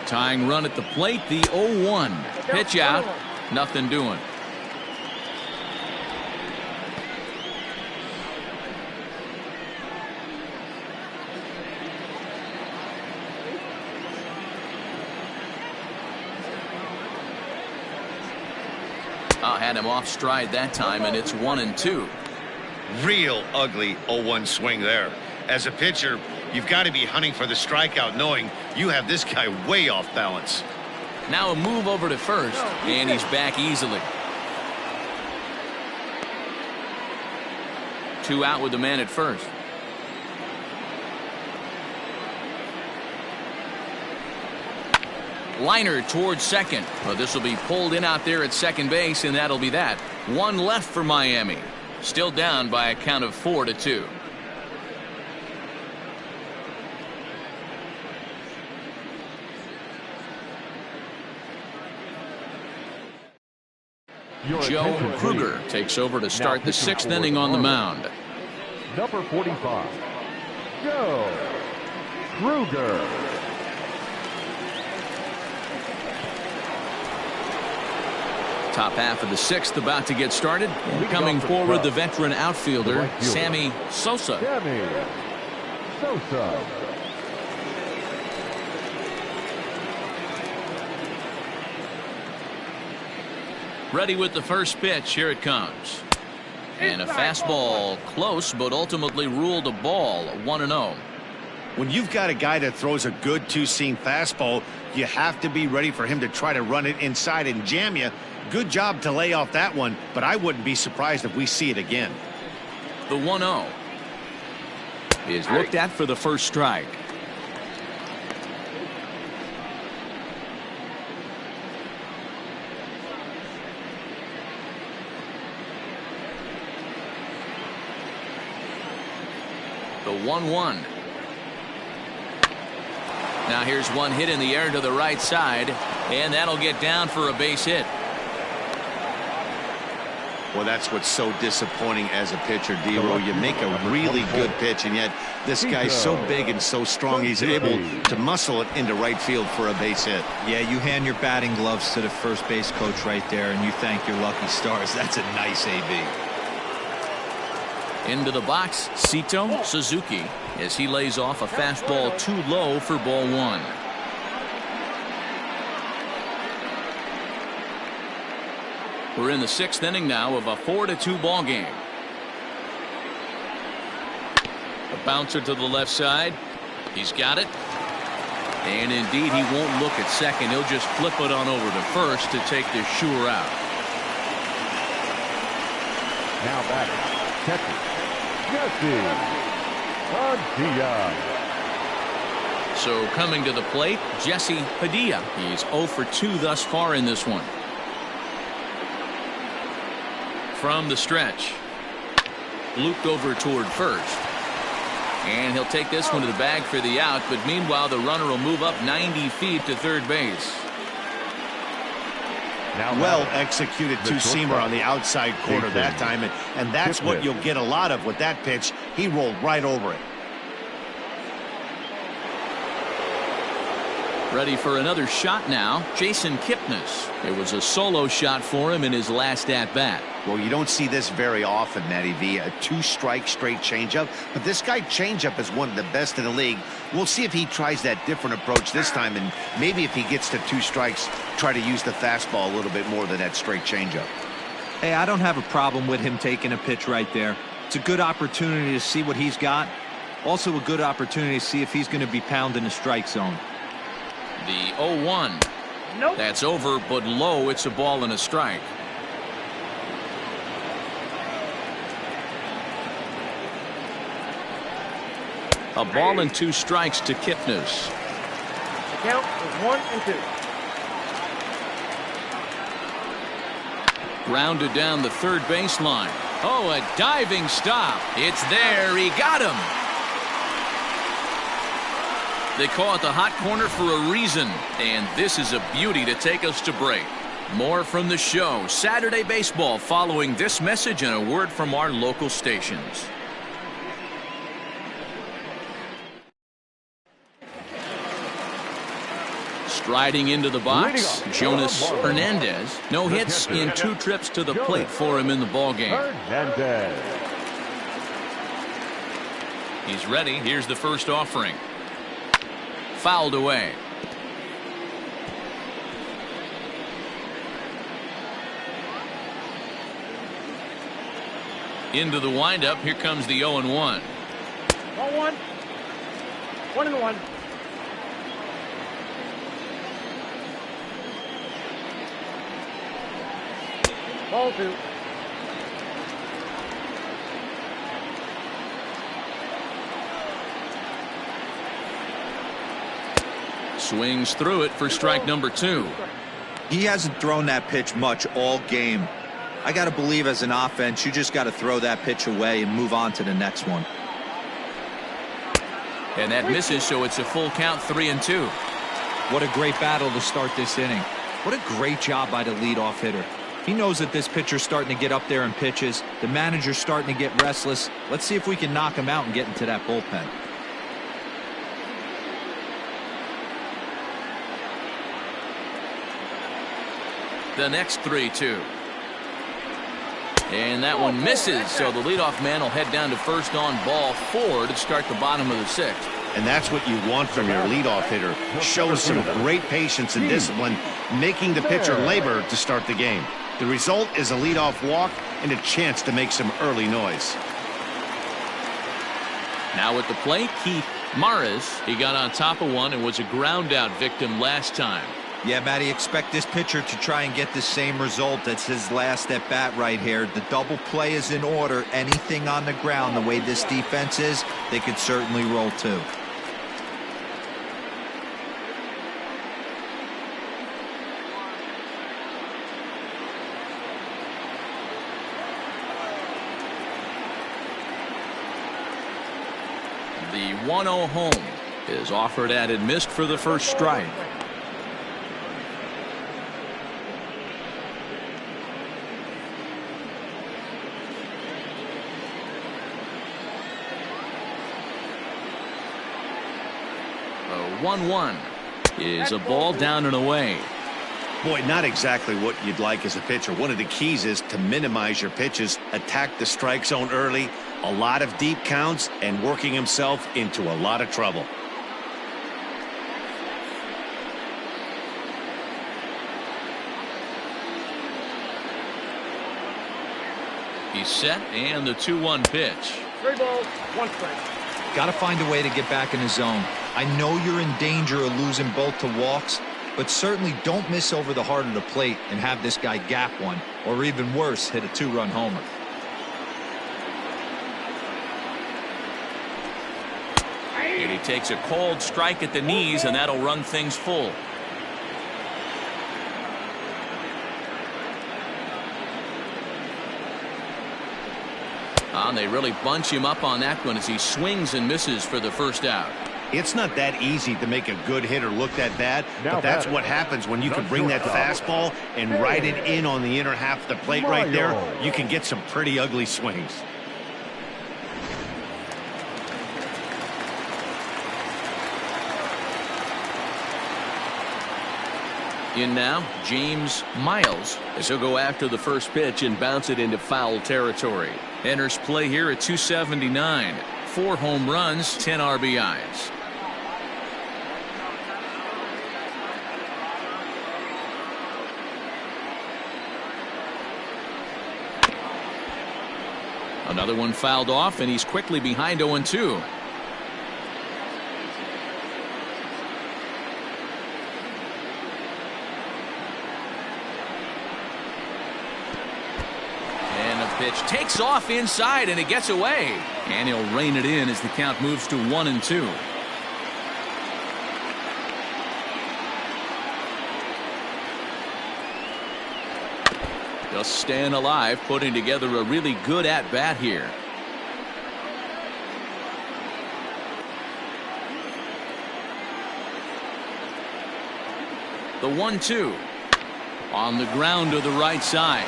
Tying run at the plate, the 0-1. Pitch out, nothing doing. Had him off stride that time, and it's 1-2. Real ugly 0-1 swing there. As a pitcher, you've got to be hunting for the strikeout, knowing you have this guy way off balance. Now a move over to first, and he's back easily. 2 out with the man at first. Liner towards second. Well, this will be pulled in out there at second base, and that'll be that. 1 left for Miami. Still down by a count of 4-2. Joe Kruger takes over to start the 6th inning on the mound. Number 45, Joe Kruger. Top half of the 6th about to get started. And coming forward, the veteran outfielder, Sammy Sosa. Ready with the first pitch. Here it comes. And a fastball close, but ultimately ruled a ball. 1-0. When you've got a guy that throws a good 2-seam fastball, you have to be ready for him to try to run it inside and jam you. Good job to lay off that one, but I wouldn't be surprised if we see it again. The 1-0 is looked at for the first strike. The 1-1. Now here's one hit in the air to the right side, and that'll get down for a base hit. Well, that's what's so disappointing as a pitcher, D-Row. You make a really good pitch, and yet this guy's so big and so strong, he's able to muscle it into right field for a base hit. Yeah, you hand your batting gloves to the first base coach right there, and you thank your lucky stars. That's a nice AB. Into the box, Sito Suzuki, as he lays off a fastball too low for ball 1. We're in the 6th inning now of a 4-2 ball game. A bouncer to the left side. He's got it. And indeed, he won't look at second. He'll just flip it on over to first to take the sure out. Now batting, catcher, Jesse Padilla. So coming to the plate, Jesse Padilla. He's 0 for 2 thus far in this one. From the stretch, looped over toward first, and he'll take this one to the bag for the out, but meanwhile the runner will move up 90 feet to third base. Well executed 2-seamer on the outside corner that time, and that's what you'll get a lot of with that pitch. He rolled right over it. Ready for another shot now, Jason Kipnis. It was a solo shot for him in his last at-bat. Well, you don't see this very often, Matty V. A 2-strike straight changeup, but this guy changeup is one of the best in the league. We'll see if he tries that different approach this time, and maybe if he gets to 2 strikes, try to use the fastball a little bit more than that straight changeup. Hey, I don't have a problem with him taking a pitch right there. It's a good opportunity to see what he's got. Also a good opportunity to see if he's going to be pounding the strike zone. The 0-1. Nope. That's over, but low. It's a ball and a strike. A ball and 2 strikes to Kipnis. The count is 1-2. Grounded down the third baseline. Oh, a diving stop. It's there. He got him. They call it the hot corner for a reason, and this is a beauty to take us to break. More from the show, Saturday Baseball, following this message and a word from our local stations. Striding into the box, Jonas Hernandez. No hits in 2 trips to the plate for him in the ballgame. He's ready. Here's the first offering. Fouled away. Into the windup. Here comes the 0-1. 1-1. 1-1. Ball 2. Swings through it for strike number 2. He hasn't thrown that pitch much all game. I got to believe as an offense, you just got to throw that pitch away and move on to the next one. And that misses, so it's a full count, 3-2. What a great battle to start this inning. What a great job by the leadoff hitter. He knows that this pitcher's starting to get up there in pitches. The manager's starting to get restless. Let's see if we can knock him out and get into that bullpen. The next 3-2. And that one misses, so the leadoff man will head down to first on ball 4 to start the bottom of the 6th. And that's what you want from your leadoff hitter. Shows some great patience and discipline, making the pitcher labor to start the game. The result is a leadoff walk and a chance to make some early noise. Now at the plate, Keith Maris. He got on top of one and was a ground out victim last time. Yeah, Matty, expect this pitcher to try and get the same result. That's his last at bat right here. The double play is in order. Anything on the ground, the way this defense is, they could certainly roll too. The 1-0 home is offered at and missed for the first strike. The 1-1 is a ball down and away. Boy, not exactly what you'd like as a pitcher. One of the keys is to minimize your pitches, attack the strike zone early, a lot of deep counts, and working himself into a lot of trouble. He's set, and the 2-1 pitch. 3 balls, 1 strike. Got to find a way to get back in the zone. I know you're in danger of losing both to walks, but certainly don't miss over the heart of the plate and have this guy gap one, or even worse, hit a 2-run homer. And he takes a cold strike at the knees, and that'll run things full. And they really bunch him up on that one as he swings and misses for the first out. It's not that easy to make a good hitter look that bad, but that's what happens when you can bring that fastball and ride it in on the inner half of the plate right there. You can get some pretty ugly swings. In now, James Miles, as he'll go after the first pitch and bounce it into foul territory. Enters play here at 279. 4 home runs, 10 RBIs. Another one fouled off, and he's quickly behind 0-2. Pitch takes off inside, and it gets away, and he'll rein it in as the count moves to 1-2. Just staying alive, putting together a really good at bat here. The 1-2 on the ground to the right side.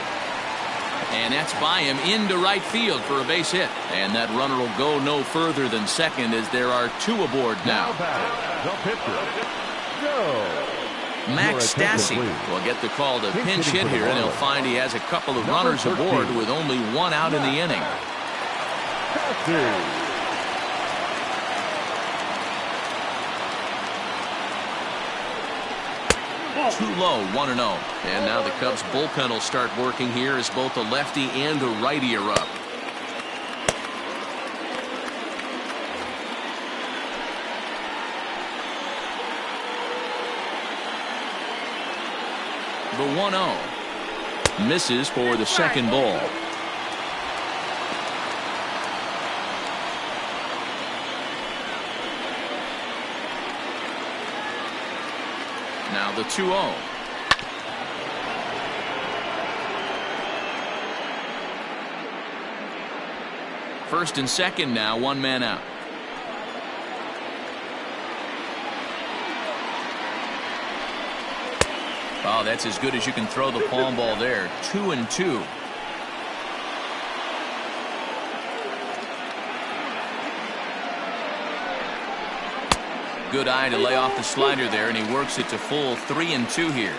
And that's by him into right field for a base hit. And that runner will go no further than second as there are 2 aboard now. The pitcher, Joe. Max Stassi will get the call to pinch hit here, and he'll find he has a couple of runners aboard with only 1 out in the inning. Too low, 1-0. And now the Cubs bullpen will start working here as both a lefty and a righty are up. The 1-0 misses for the second ball. Now the 2-0. First and second now, 1 man out. Oh, that's as good as you can throw the palm ball there. 2-2. Good eye to lay off the slider there, and he works it to full 3-2 here.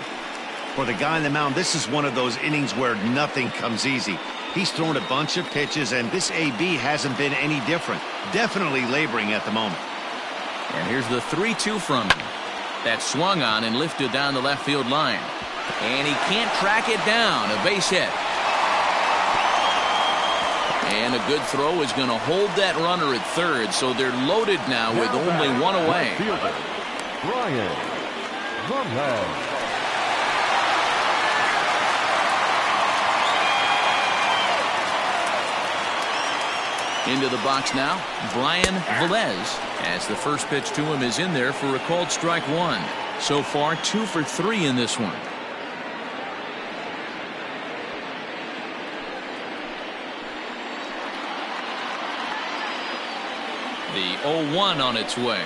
For the guy on the mound, this is one of those innings where nothing comes easy. He's thrown a bunch of pitches, and this AB hasn't been any different. Definitely laboring at the moment. And here's the 3-2 from him. That swung on and lifted down the left field line. And he can't track it down. A base hit. And a good throw is going to hold that runner at third, so they're loaded now with only 1 away. Brian Drumhead. Into the box now, Brian Velez, as the first pitch to him is in there for a called strike 1. So far 2 for 3 in this one. The 0-1 on its way.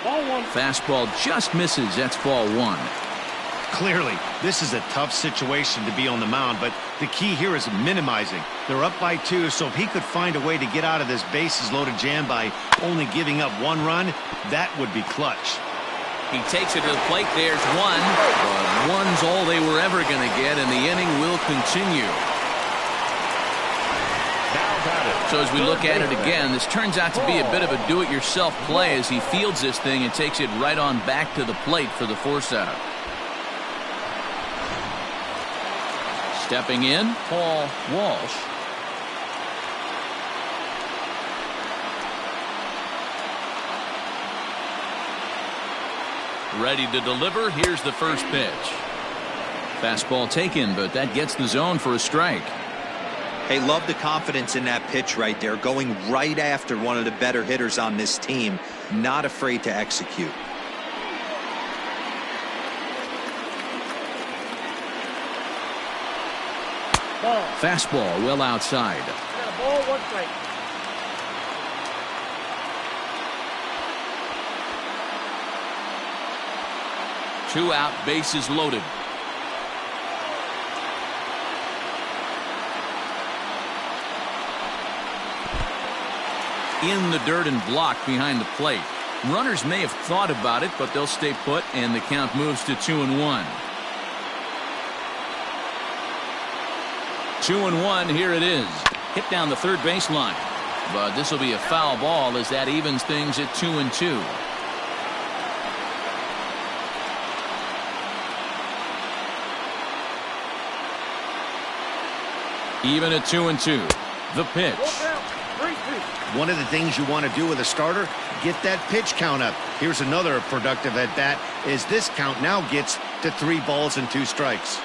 Ball 1. Fastball just misses. That's ball 1. Clearly, this is a tough situation to be on the mound, but the key here is minimizing. They're up by 2, so if he could find a way to get out of this bases-loaded jam by only giving up 1 run, that would be clutch. He takes it to the plate. There's 1. But 1's all they were ever going to get, and the inning will continue. So as we look at it again, this turns out to be a bit of a do-it-yourself play as he fields this thing and takes it right on back to the plate for the force out. Stepping in, Paul Walsh. Ready to deliver. Here's the first pitch. Fastball taken, but that gets the zone for a strike. Hey, love the confidence in that pitch right there, going right after one of the better hitters on this team, not afraid to execute. Ball. Fastball well outside. Got a ball, 1 strike. Two out, bases loaded. In the dirt and blocked behind the plate. Runners may have thought about it, but they'll stay put, and the count moves to 2-1. 2-1, here it is. Hit down the third baseline. But this will be a foul ball as that evens things at 2-2. Even at 2-2. The pitch. One of the things you want to do with a starter, get that pitch count up. Here's another productive at bat, is this count now gets to 3 balls and 2 strikes.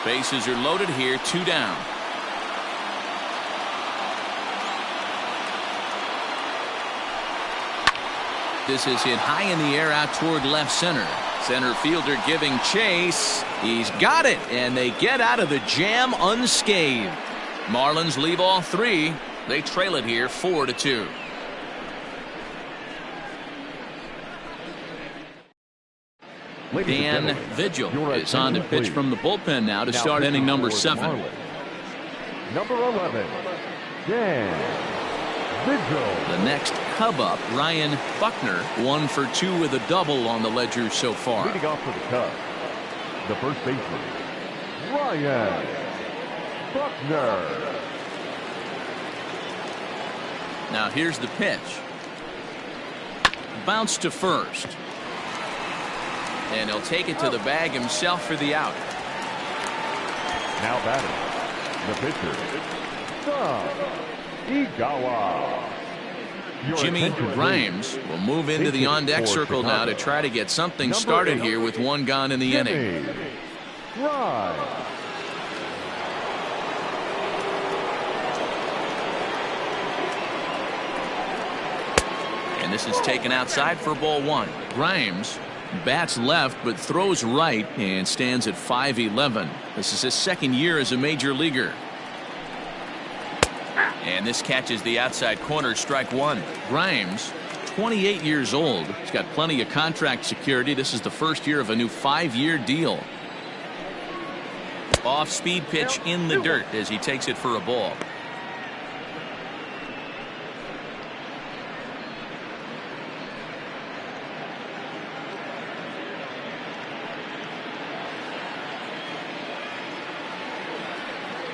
Bases are loaded here, 2 down. This is hit high in the air out toward left center. Center fielder giving chase. He's got it, and they get out of the jam unscathed. Marlins leave all 3. They trail it here 4-2. Dan Vigil is on to pitch from the bullpen now to start inning number 7. Number 11, Dan Vigil. The next Cub up, Ryan Buckner, 1 for 2 with a double on the ledger so far. Leading off for the Cubs, the first baseman, Ryan Buckner. Now here's the pitch. Bounce to first. And he'll take it to the bag himself for the out. Now batting, the pitcher, Igawa. Jimmy Grimes will move into the on-deck circle now to try to get something started here with 1 gone in the inning. And this is taken outside for ball 1. Grimes bats left but throws right and stands at 5'11". This is his second year as a major leaguer. And this catches the outside corner, strike 1. Grimes, 28 years old. He's got plenty of contract security. This is the first year of a new 5-year deal. Off-speed pitch in the dirt as he takes it for a ball.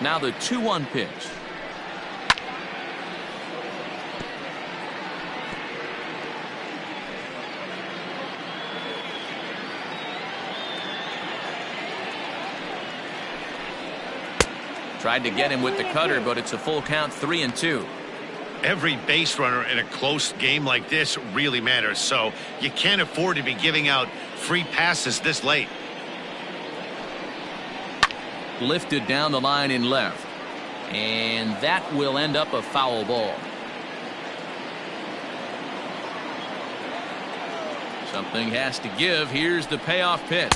Now the 2-1 pitch. Tried to get him with the cutter, but it's a full count, 3-2. Every base runner in a close game like this really matters, so you can't afford to be giving out free passes this late. Lifted down the line in left, and that will end up a foul ball. Something has to give. Here's the payoff pitch,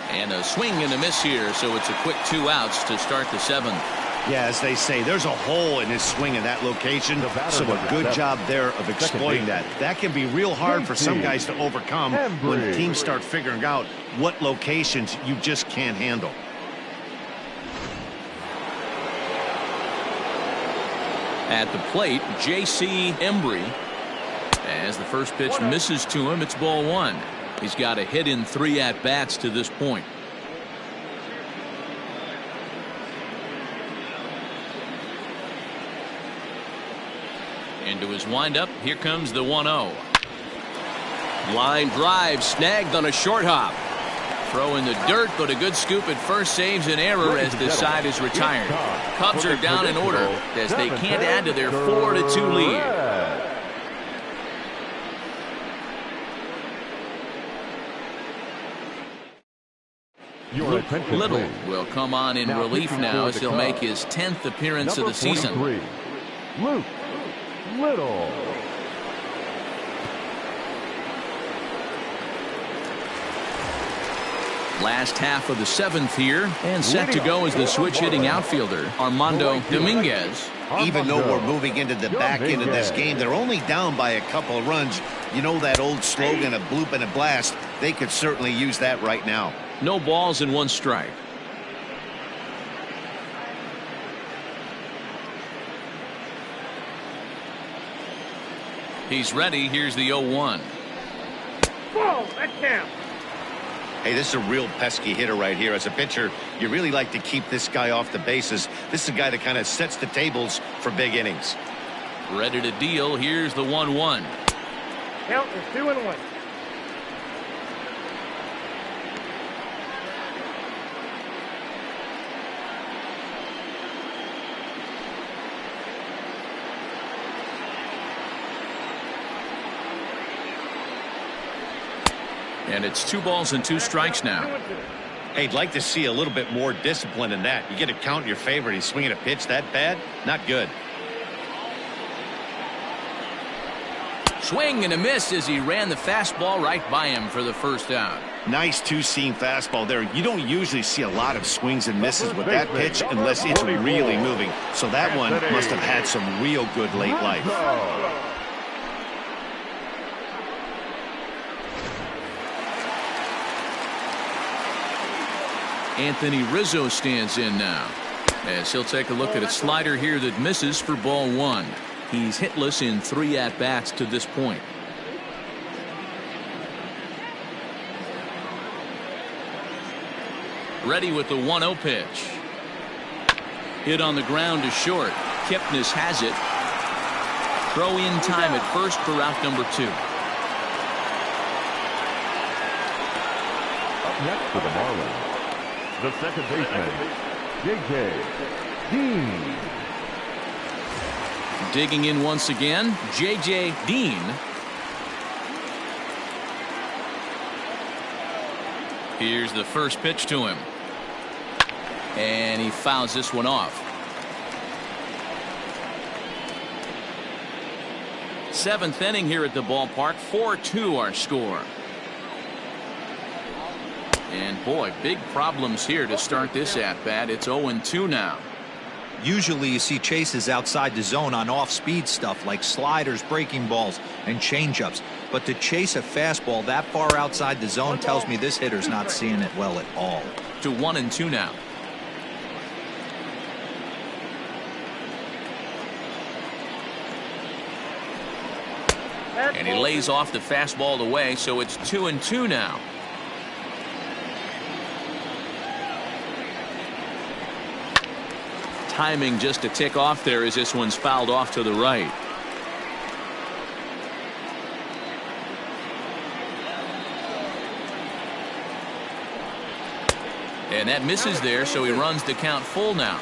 and a swing and a miss here, so it's a quick 2 outs to start the 7th. Yeah, as they say, there's a hole in his swing in that location, so a good job there of exploiting that. That can be real hard for some guys to overcome when teams start figuring out what locations you just can't handle. At the plate, J.C. Embry. As the first pitch misses to him, it's ball 1. He's got a hit in 3 at-bats to this point. Into his windup, here comes the 1-0. Line drive snagged on a short hop. Throw in the dirt, but a good scoop at first saves an error as this side is retired. Cubs are down in order as they can't add to their 4-2 lead. Luke Little will come on in relief now as he'll make his 10th appearance of the season. Luke Little. Last half of the 7th here, and set to go as the switch-hitting outfielder, Armando Dominguez. Even though we're moving into the back end of this game, they're only down by a couple of runs. You know that old slogan, a bloop and a blast. They could certainly use that right now. No balls and 1 strike. He's ready. Here's the 0-1. Ball, that's down. Hey, this is a real pesky hitter right here. As a pitcher, you really like to keep this guy off the bases. This is a guy that kind of sets the tables for big innings. Ready to deal. Here's the 1-1. Count is 2-1. And it's 2 balls and 2 strikes now. Hey, I'd like to see a little bit more discipline in that. You get a count in your favor. He's swinging a pitch that bad? Not good. Swing and a miss as he ran the fastball right by him for the first out. Nice 2-seam fastball there. You don't usually see a lot of swings and misses with that pitch unless it's really moving. So that one must have had some real good late life. Anthony Rizzo stands in now, as he'll take a look at a slider here that misses for ball 1. He's hitless in 3 at-bats to this point. Ready with the 1-0 pitch. Hit on the ground to short. Kipnis has it. Throw in time at first for out number 2. Up next for the Marlins, the second baseman, J.J. Dean. Digging in once again, J.J. Dean. Here's the first pitch to him. And he fouls this one off. 7th inning here at the ballpark. 4-2 our score. And boy, big problems here to start this at bat. It's 0-2 now. Usually you see chases outside the zone on off-speed stuff like sliders, breaking balls, and changeups. But to chase a fastball that far outside the zone tells me this hitter's not seeing it well at all. To 1-2 now. And he lays off the fastball away, so it's 2-2 now. Timing just a tick off there as this one's fouled off to the right. And that misses there, so he runs the count full now.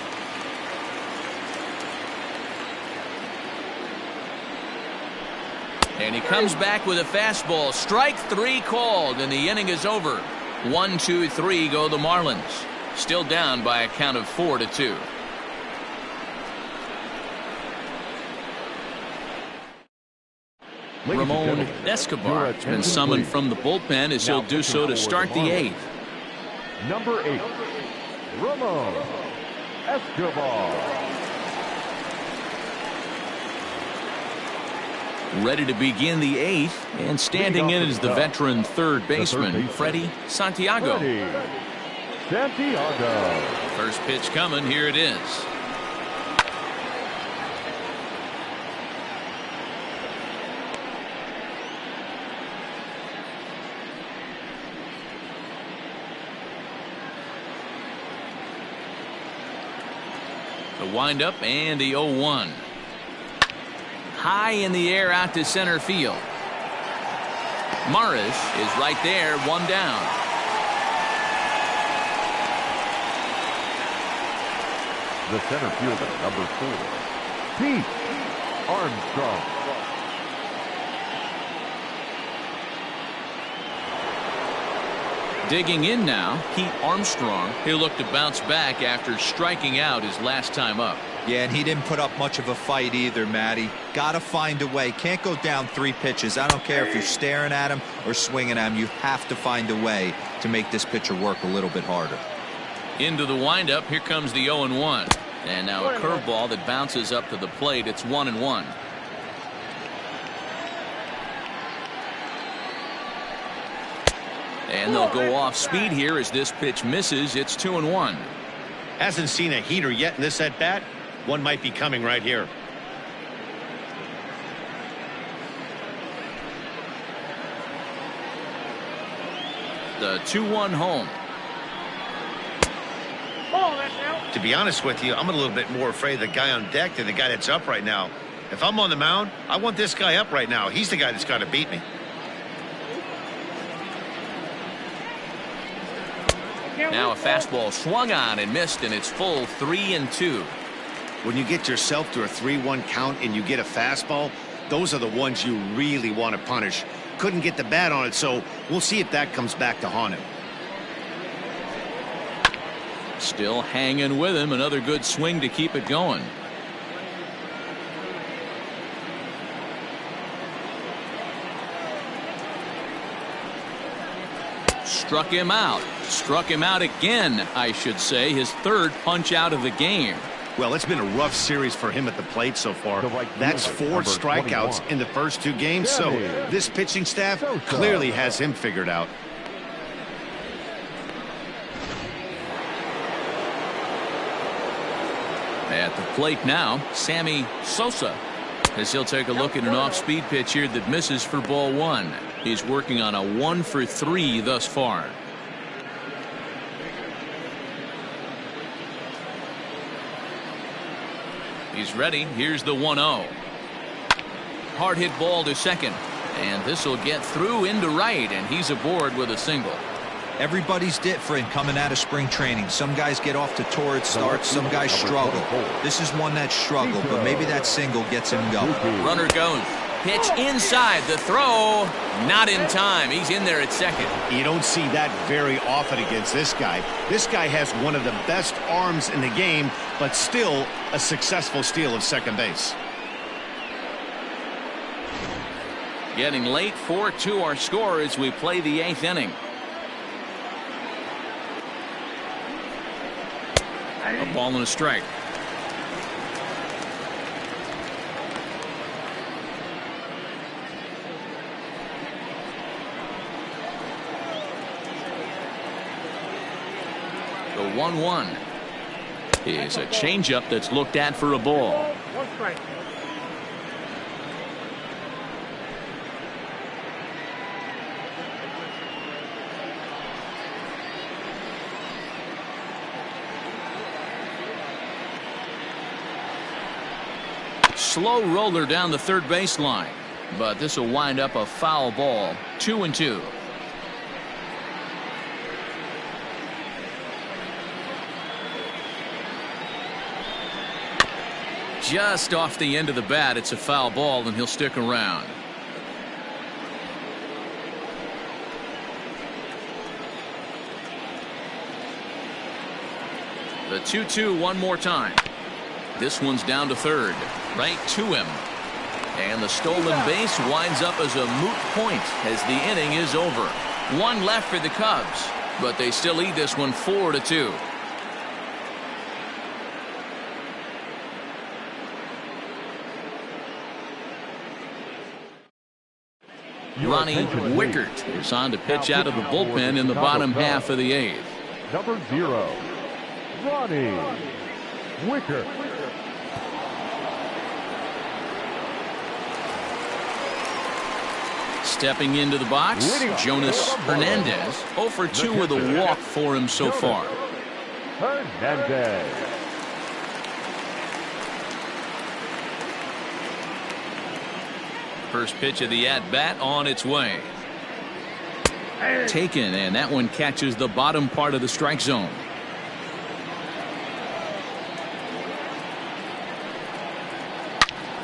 And he comes back with a fastball. Strike 3 called, and the inning is over. 1-2-3 go the Marlins. Still down by a count of 4-2. Ramon Escobar has been summoned from the bullpen as he'll do so to start the 8th. Number 8, Ramon Escobar. Ready to begin the 8th, and standing in is the veteran third baseman, Freddie Santiago. Santiago. First pitch coming. Here it is. The windup and the 0-1. High in the air out to center field. Morris is right there, 1 down. The center fielder, number 4, Pete Armstrong. Digging in now, Pete Armstrong. He'll look to bounce back after striking out his last time up. Yeah, and he didn't put up much of a fight either, Matty. Got to find a way. Can't go down 3 pitches. I don't care if you're staring at him or swinging at him. You have to find a way to make this pitcher work a little bit harder. Into the windup. Here comes the 0-1. And now a curveball that bounces up to the plate. It's 1-1. And they'll go off speed here as this pitch misses. It's 2-1. Hasn't seen a heater yet in this at bat. One might be coming right here. The 2-1 home. To be honest with you, I'm a little bit more afraid of the guy on deck than the guy that's up right now. If I'm on the mound, I want this guy up right now. He's the guy that's got to beat me. Now a fastball swung on and missed, and it's full 3-2. When you get yourself to a 3-1 count and you get a fastball, those are the ones you really want to punish. Couldn't get the bat on it, so we'll see if that comes back to haunt him. Still hanging with him. Another good swing to keep it going. Struck him out. Struck him out again, I should say. His 3rd punch out of the game. Well, it's been a rough series for him at the plate so far. That's 4 strikeouts in the first 2 games, so this pitching staff clearly has him figured out. At the plate now, Sammy Sosa, as he'll take a look at an off-speed pitch here that misses for ball one. He's working on a 1-for-3 thus far. He's ready. Here's the 1-0. Hard hit ball to second, and this will get through into right, and he's aboard with a single. Everybody's different coming out of spring training. Some guys get off to torrid starts, some guys struggle. This is one that struggled, but maybe that single gets him going. Runner goes. Pitch inside. The throw not in time. He's in there at second. You don't see that very often against this guy. This guy has one of the best arms in the game, but still a successful steal of second base. Getting late, 4-2 our score as we play the 8th inning. A ball and a strike. The 1-1 is a changeup that's looked at for a ball. One strike. Slow roller down the third baseline, but this will wind up a foul ball. 2-2. Just off the end of the bat, it's a foul ball, and he'll stick around. The 2-2 one more time. This one's down to third, right to him. And the stolen base winds up as a moot point as the inning is over. One left for the Cubs, but they still lead this one 4-2. Ronnie Wickert is on to pitch out of the bullpen in the bottom half of the 8th. Number 0, Ronnie Wickert. Stepping into the box, Jonas Hernandez. 0 for 2 with a walk for him so far. Hernandez. First pitch of the at-bat on its way. Taken, and that one catches the bottom part of the strike zone.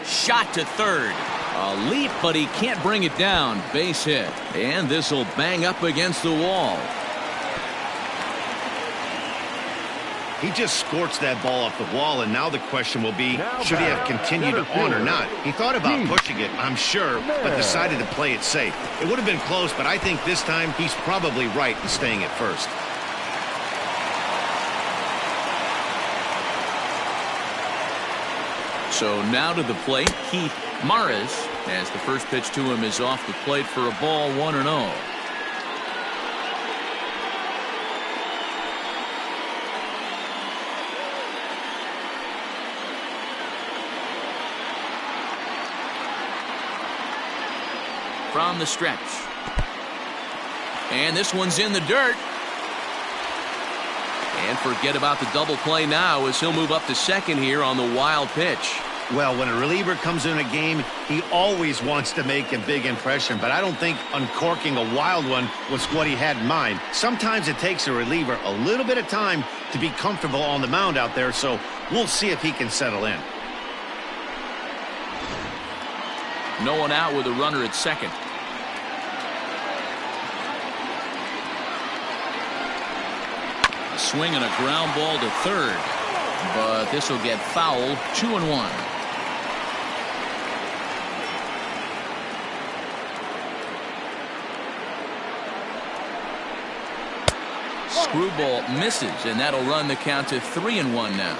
Shot to third. A leap, but he can't bring it down. Base hit. And this will bang up against the wall. He just scorched that ball off the wall, and now the question will be, should he have continued on or not? He thought about pushing it, I'm sure, but decided to play it safe. It would have been close, but I think this time he's probably right in staying at first. So now to the plate, Keith Maris, as the first pitch to him is off the plate for a ball, 1-0. From the stretch. And this one's in the dirt. And forget about the double play now as he'll move up to second here on the wild pitch. Well, when a reliever comes in a game, he always wants to make a big impression, but I don't think uncorking a wild one was what he had in mind. Sometimes it takes a reliever a little bit of time to be comfortable on the mound out there, so we'll see if he can settle in. No one out with a runner at second. A swing and a ground ball to third, but this will get fouled. 2-1. Screwball misses, and that'll run the count to 3-1 now.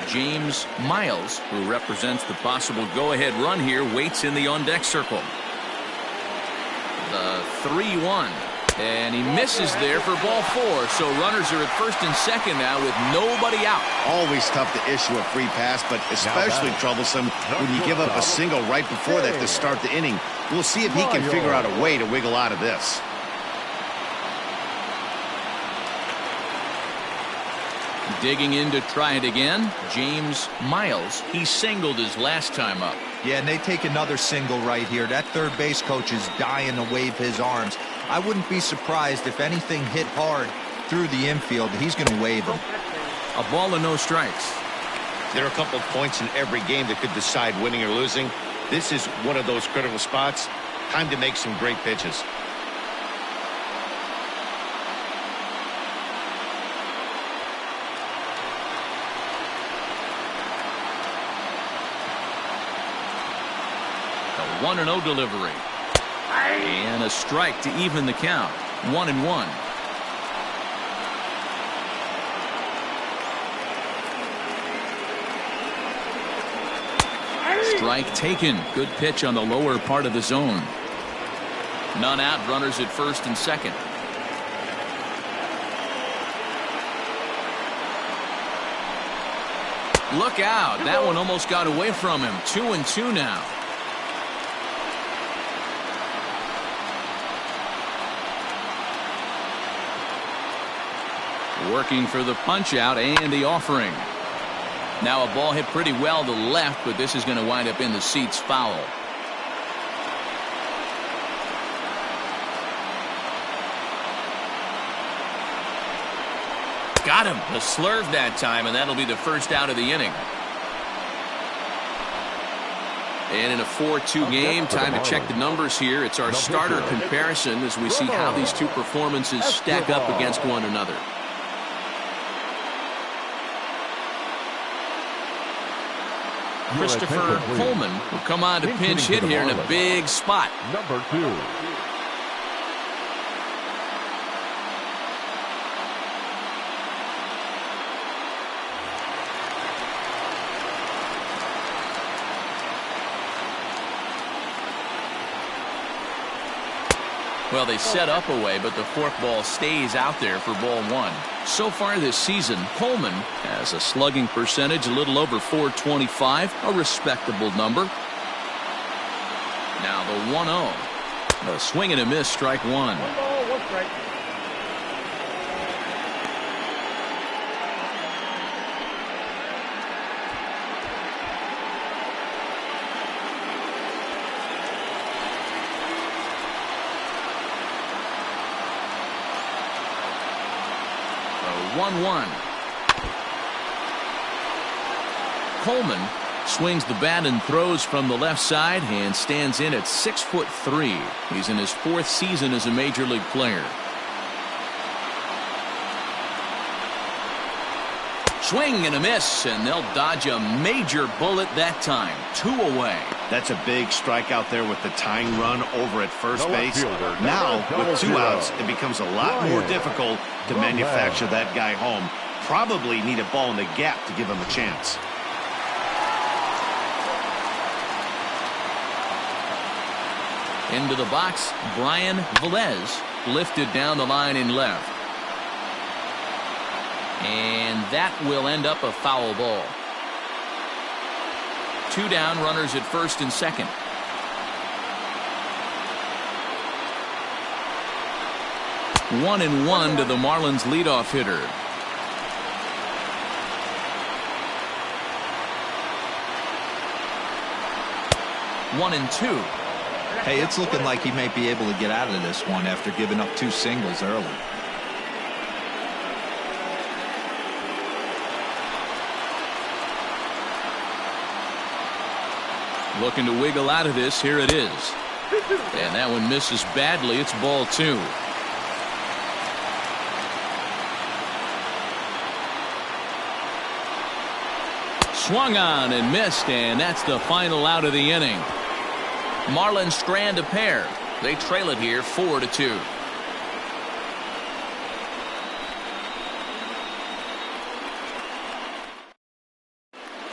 James Miles, who represents the possible go-ahead run here, waits in the on-deck circle. The 3-1. And he misses there for ball 4. So runners are at first and second now with nobody out. Always tough to issue a free pass, but especially troublesome when you give up a single right before that to start the inning. We'll see if he can figure out a way to wiggle out of this. Digging in to try it again, James Miles. He singled his last time up. Yeah, and they take another single right here. That third base coach is dying to wave his arms. I wouldn't be surprised if anything hit hard through the infield. He's going to wave them. A ball and no strikes. There are a couple of points in every game that could decide winning or losing. This is one of those critical spots. Time to make some great pitches. A 1-0 delivery. And a strike to even the count. 1-1. Strike taken. Good pitch on the lower part of the zone. None out. Runners at first and second. Look out. That one almost got away from him. 2-2 now. Working for the punch out and the offering. Now a ball hit pretty well to left, but this is going to wind up in the seats foul. Got him. A slurve that time, and that'll be the first out of the inning. And in a 4-2 game, time to check the numbers here. It's our starter comparison as we see how these two performances stack up against one another. Christopher Coleman will come on to pinch hit here in a big spot. Number 2. Well, they set up away, but the forkball stays out there for ball 1. So far this season, Coleman has a slugging percentage a little over .425, a respectable number. Now the 1-0. A swing and a miss, strike 1. 1 ball, 1 strike. A 1-1. Coleman swings the bat and throws from the left side and stands in at 6'3". He's in his 4th season as a major league player. Swing and a miss, and they'll dodge a major bullet that time. 2 away. That's a big strike out there with the tying run over at first base. Now, with 2 outs, it becomes a lot more difficult to manufacture that guy home. Probably need a ball in the gap to give him a chance. Into the box, Brian Velez lifted down the line in left. And that will end up a foul ball. 2 down, runners at first and second. One and 1 to the Marlins leadoff hitter. One and 2. Hey, it's looking like he may be able to get out of this one after giving up 2 singles early. Looking to wiggle out of this. Here it is. And that one misses badly. It's ball 2. Swung on and missed, and that's the final out of the inning. Marlins strand a pair. They trail it here 4-2.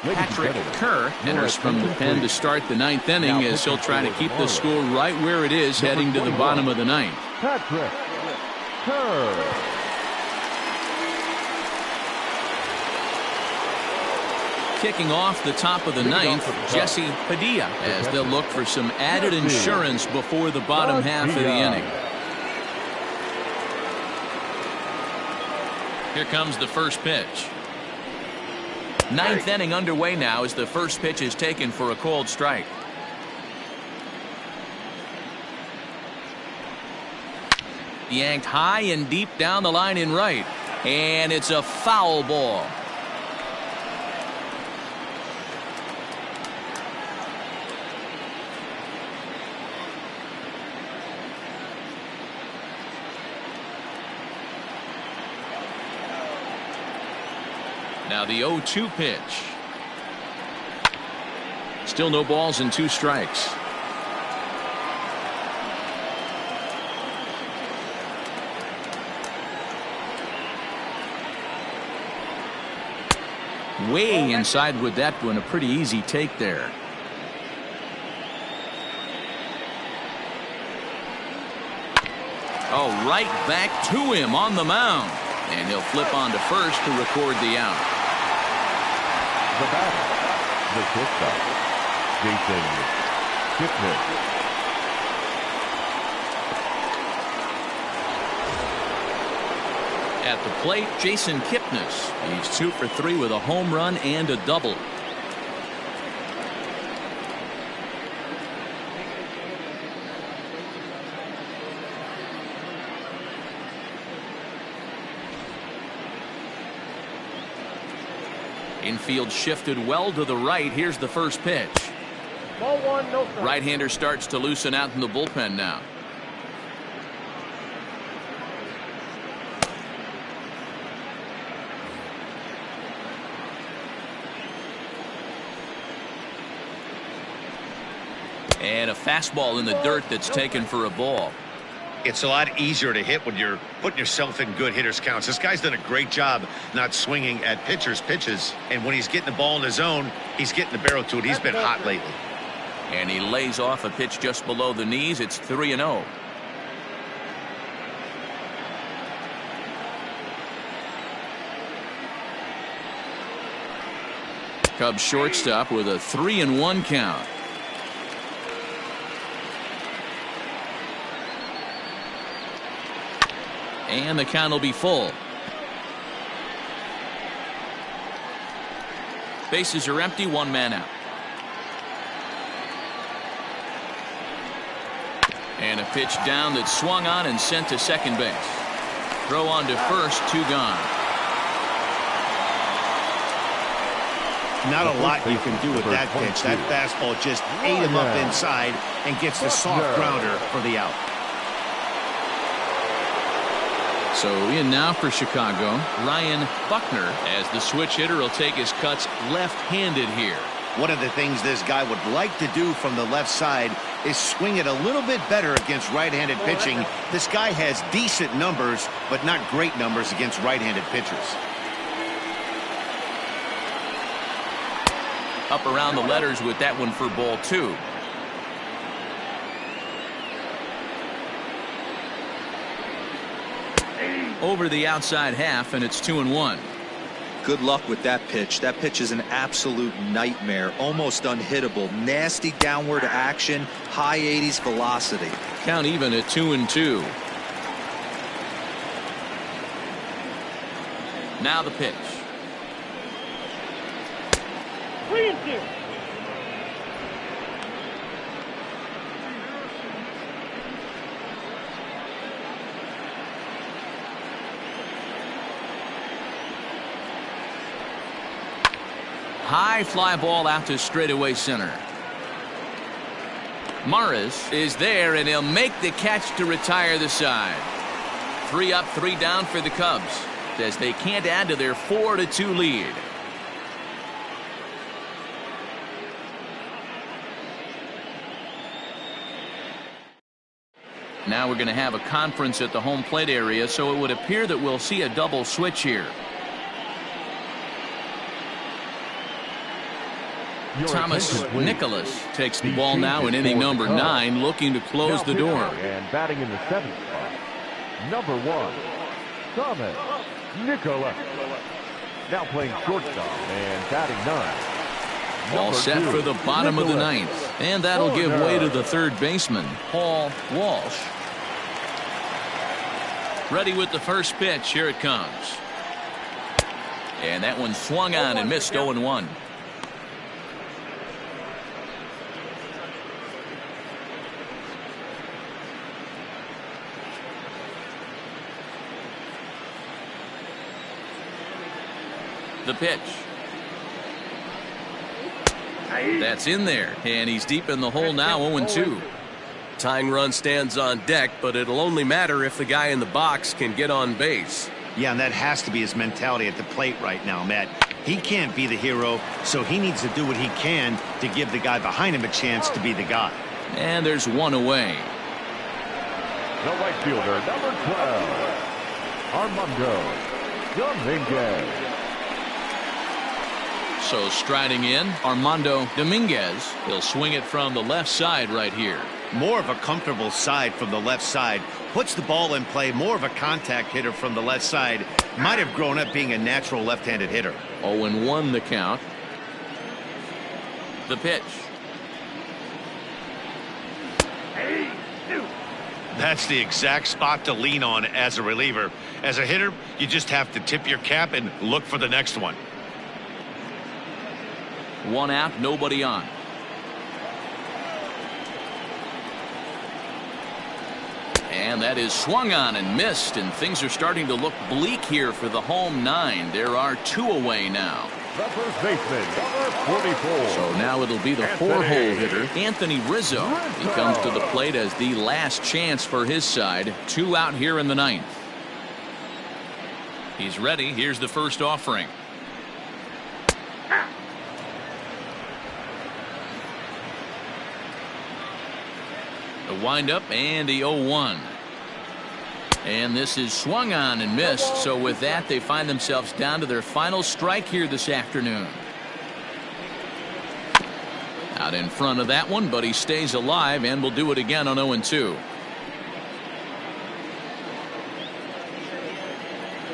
Patrick Kerr enters from the pen to start the 9th inning as he'll try to keep the score right where it is heading to the bottom of the 9th. Patrick Turn. Kicking off the top of the ninth, Jesse Padilla, as they'll look for some added insurance before the bottom half of the inning. Here comes the first pitch. Ninth inning underway now as the first pitch is taken for a called strike. Yanked high and deep down the line in right, and it's a foul ball. Now the 0-2 pitch. Still no balls and 2 strikes. Way inside with that one. A pretty easy take there. Oh, right back to him on the mound. And he'll flip on to first to record the out. The batter, the shortstop, Jason Kipnis. At the plate, Jason Kipnis. He's 2 for 3 with a home run and a double. Infield shifted well to the right. Here's the first pitch. Ball 1, no strike. Right-hander starts to loosen out in the bullpen now. And a fastball in the dirt that's taken for a ball. It's a lot easier to hit when you're putting yourself in good hitters counts. This guy's done a great job not swinging at pitchers' pitches. And when he's getting the ball in the zone, he's getting the barrel to it. He's been hot lately. And he lays off a pitch just below the knees. It's 3-0. Cubs shortstop with a 3-1 count. And the count will be full. Bases are empty, 1 man out. And a pitch down that swung on and sent to second base. Throw on to first, 2 gone. Not a lot you can do with that pitch. That fastball just ate him up inside and gets the soft grounder for the out. So in now for Chicago, Ryan Buckner, as the switch hitter will take his cuts left-handed here. One of the things this guy would like to do from the left side is swing it a little bit better against right-handed pitching. This guy has decent numbers, but not great numbers against right-handed pitchers. Up around the letters with that one for ball 2. Over the outside half, and it's 2-1. Good luck with that pitch. That pitch is an absolute nightmare. Almost unhittable. Nasty downward action. High 80s velocity. Count even at 2-2. Now the pitch. 3-2. High fly ball out to straightaway center. Morris is there, and he'll make the catch to retire the side. 3 up, 3 down for the Cubs, as they can't add to their 4-2 lead. Now we're going to have a conference at the home plate area, so it would appear that we'll see a double switch here. Thomas Nicholas takes the ball now in inning number 9, looking to close the door. And batting in the 7th spot, Number 1, Thomas Nicholas. Now playing shortstop and batting 9. All set for the bottom of the ninth. And that'll give way to the third baseman, Paul Walsh. Ready with the first pitch. Here it comes. And that one swung on and missed 0-1. The pitch. That's in there, and he's deep in the hole now. 0-2. Tying run stands on deck, but it'll only matter if the guy in the box can get on base. Yeah, and that has to be his mentality at the plate right now, Matt. He can't be the hero, so he needs to do what he can to give the guy behind him a chance to be the guy. And there's one away. The right fielder, number 12, Armando Dominguez. So striding in, Armando Dominguez. He'll swing it from the left side right here. More of a comfortable side from the left side. Puts the ball in play. More of a contact hitter from the left side. Might have grown up being a natural left-handed hitter. 0-1 the count. The pitch. That's the exact spot to lean on as a reliever. As a hitter, you just have to tip your cap and look for the next one. 1 out, nobody on. And that is swung on and missed, and things are starting to look bleak here for the home 9. There are 2 away now. The first baseman, number 44. So now it'll be the 4-hole hitter, Anthony Rizzo. He comes to the plate as the last chance for his side. 2 out here in the 9th. He's ready. Here's the first offering. The windup and the 0-1. And this is swung on and missed. So with that, they find themselves down to their final strike here this afternoon. Out in front of that one, but he stays alive and will do it again on 0-2.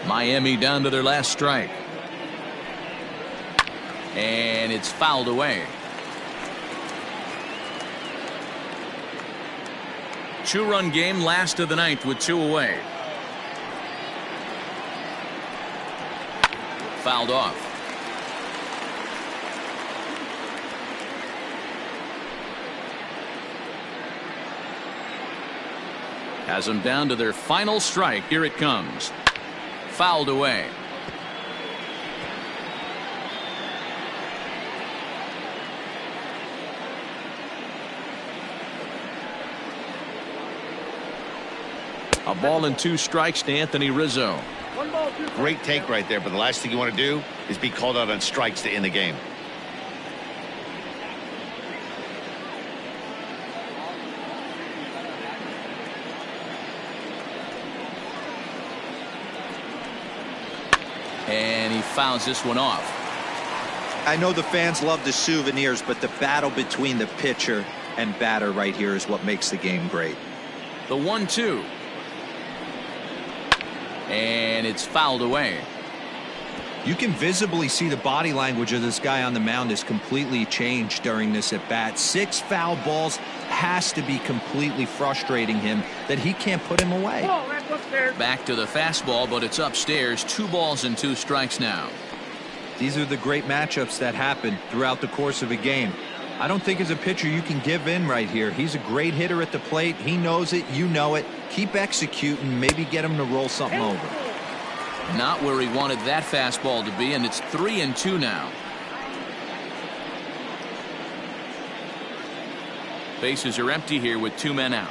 Miami down to their last strike. And it's fouled away. 2-run game, last of the 9th with 2 away. Fouled off. Has them down to their final strike. Here it comes. Fouled away. A ball and 2 strikes to Anthony Rizzo. Great take right there, but the last thing you want to do is be called out on strikes to end the game. And he fouls this one off. I know the fans love the souvenirs, but the battle between the pitcher and batter right here is what makes the game great. The 1-2. And it's fouled away. You can visibly see the body language of this guy on the mound is completely changed during this at bat. 6 foul balls has to be completely frustrating him that he can't put him away. Back to the fastball, but it's upstairs. 2 balls and 2 strikes now. These are the great matchups that happen throughout the course of a game. I don't think as a pitcher you can give in right here. He's a great hitter at the plate. He knows it. You know it. Keep executing. Maybe get him to roll something over. Not where he wanted that fastball to be, and it's 3-2 now. Bases are empty here with 2 men out.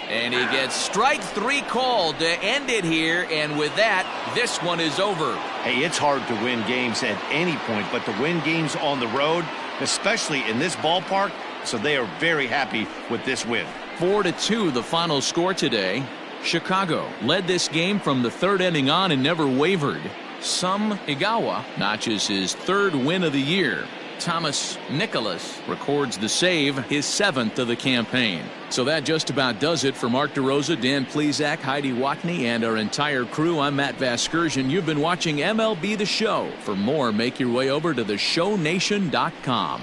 And he gets strike 3 called to end it here, and with that, this one is over. Hey, it's hard to win games at any point, but to win games on the road, especially in this ballpark, so they are very happy with this win. 4-2 the final score today. Chicago led this game from the 3rd inning on and never wavered. Some Igawa notches his 3rd win of the year. Thomas Nicholas records the save, his 7th of the campaign. So that just about does it for Mark DeRosa, Dan Plesac, Heidi Watney, and our entire crew. I'm Matt Vasgersian. You've been watching MLB The Show. For more, make your way over to theshownation.com.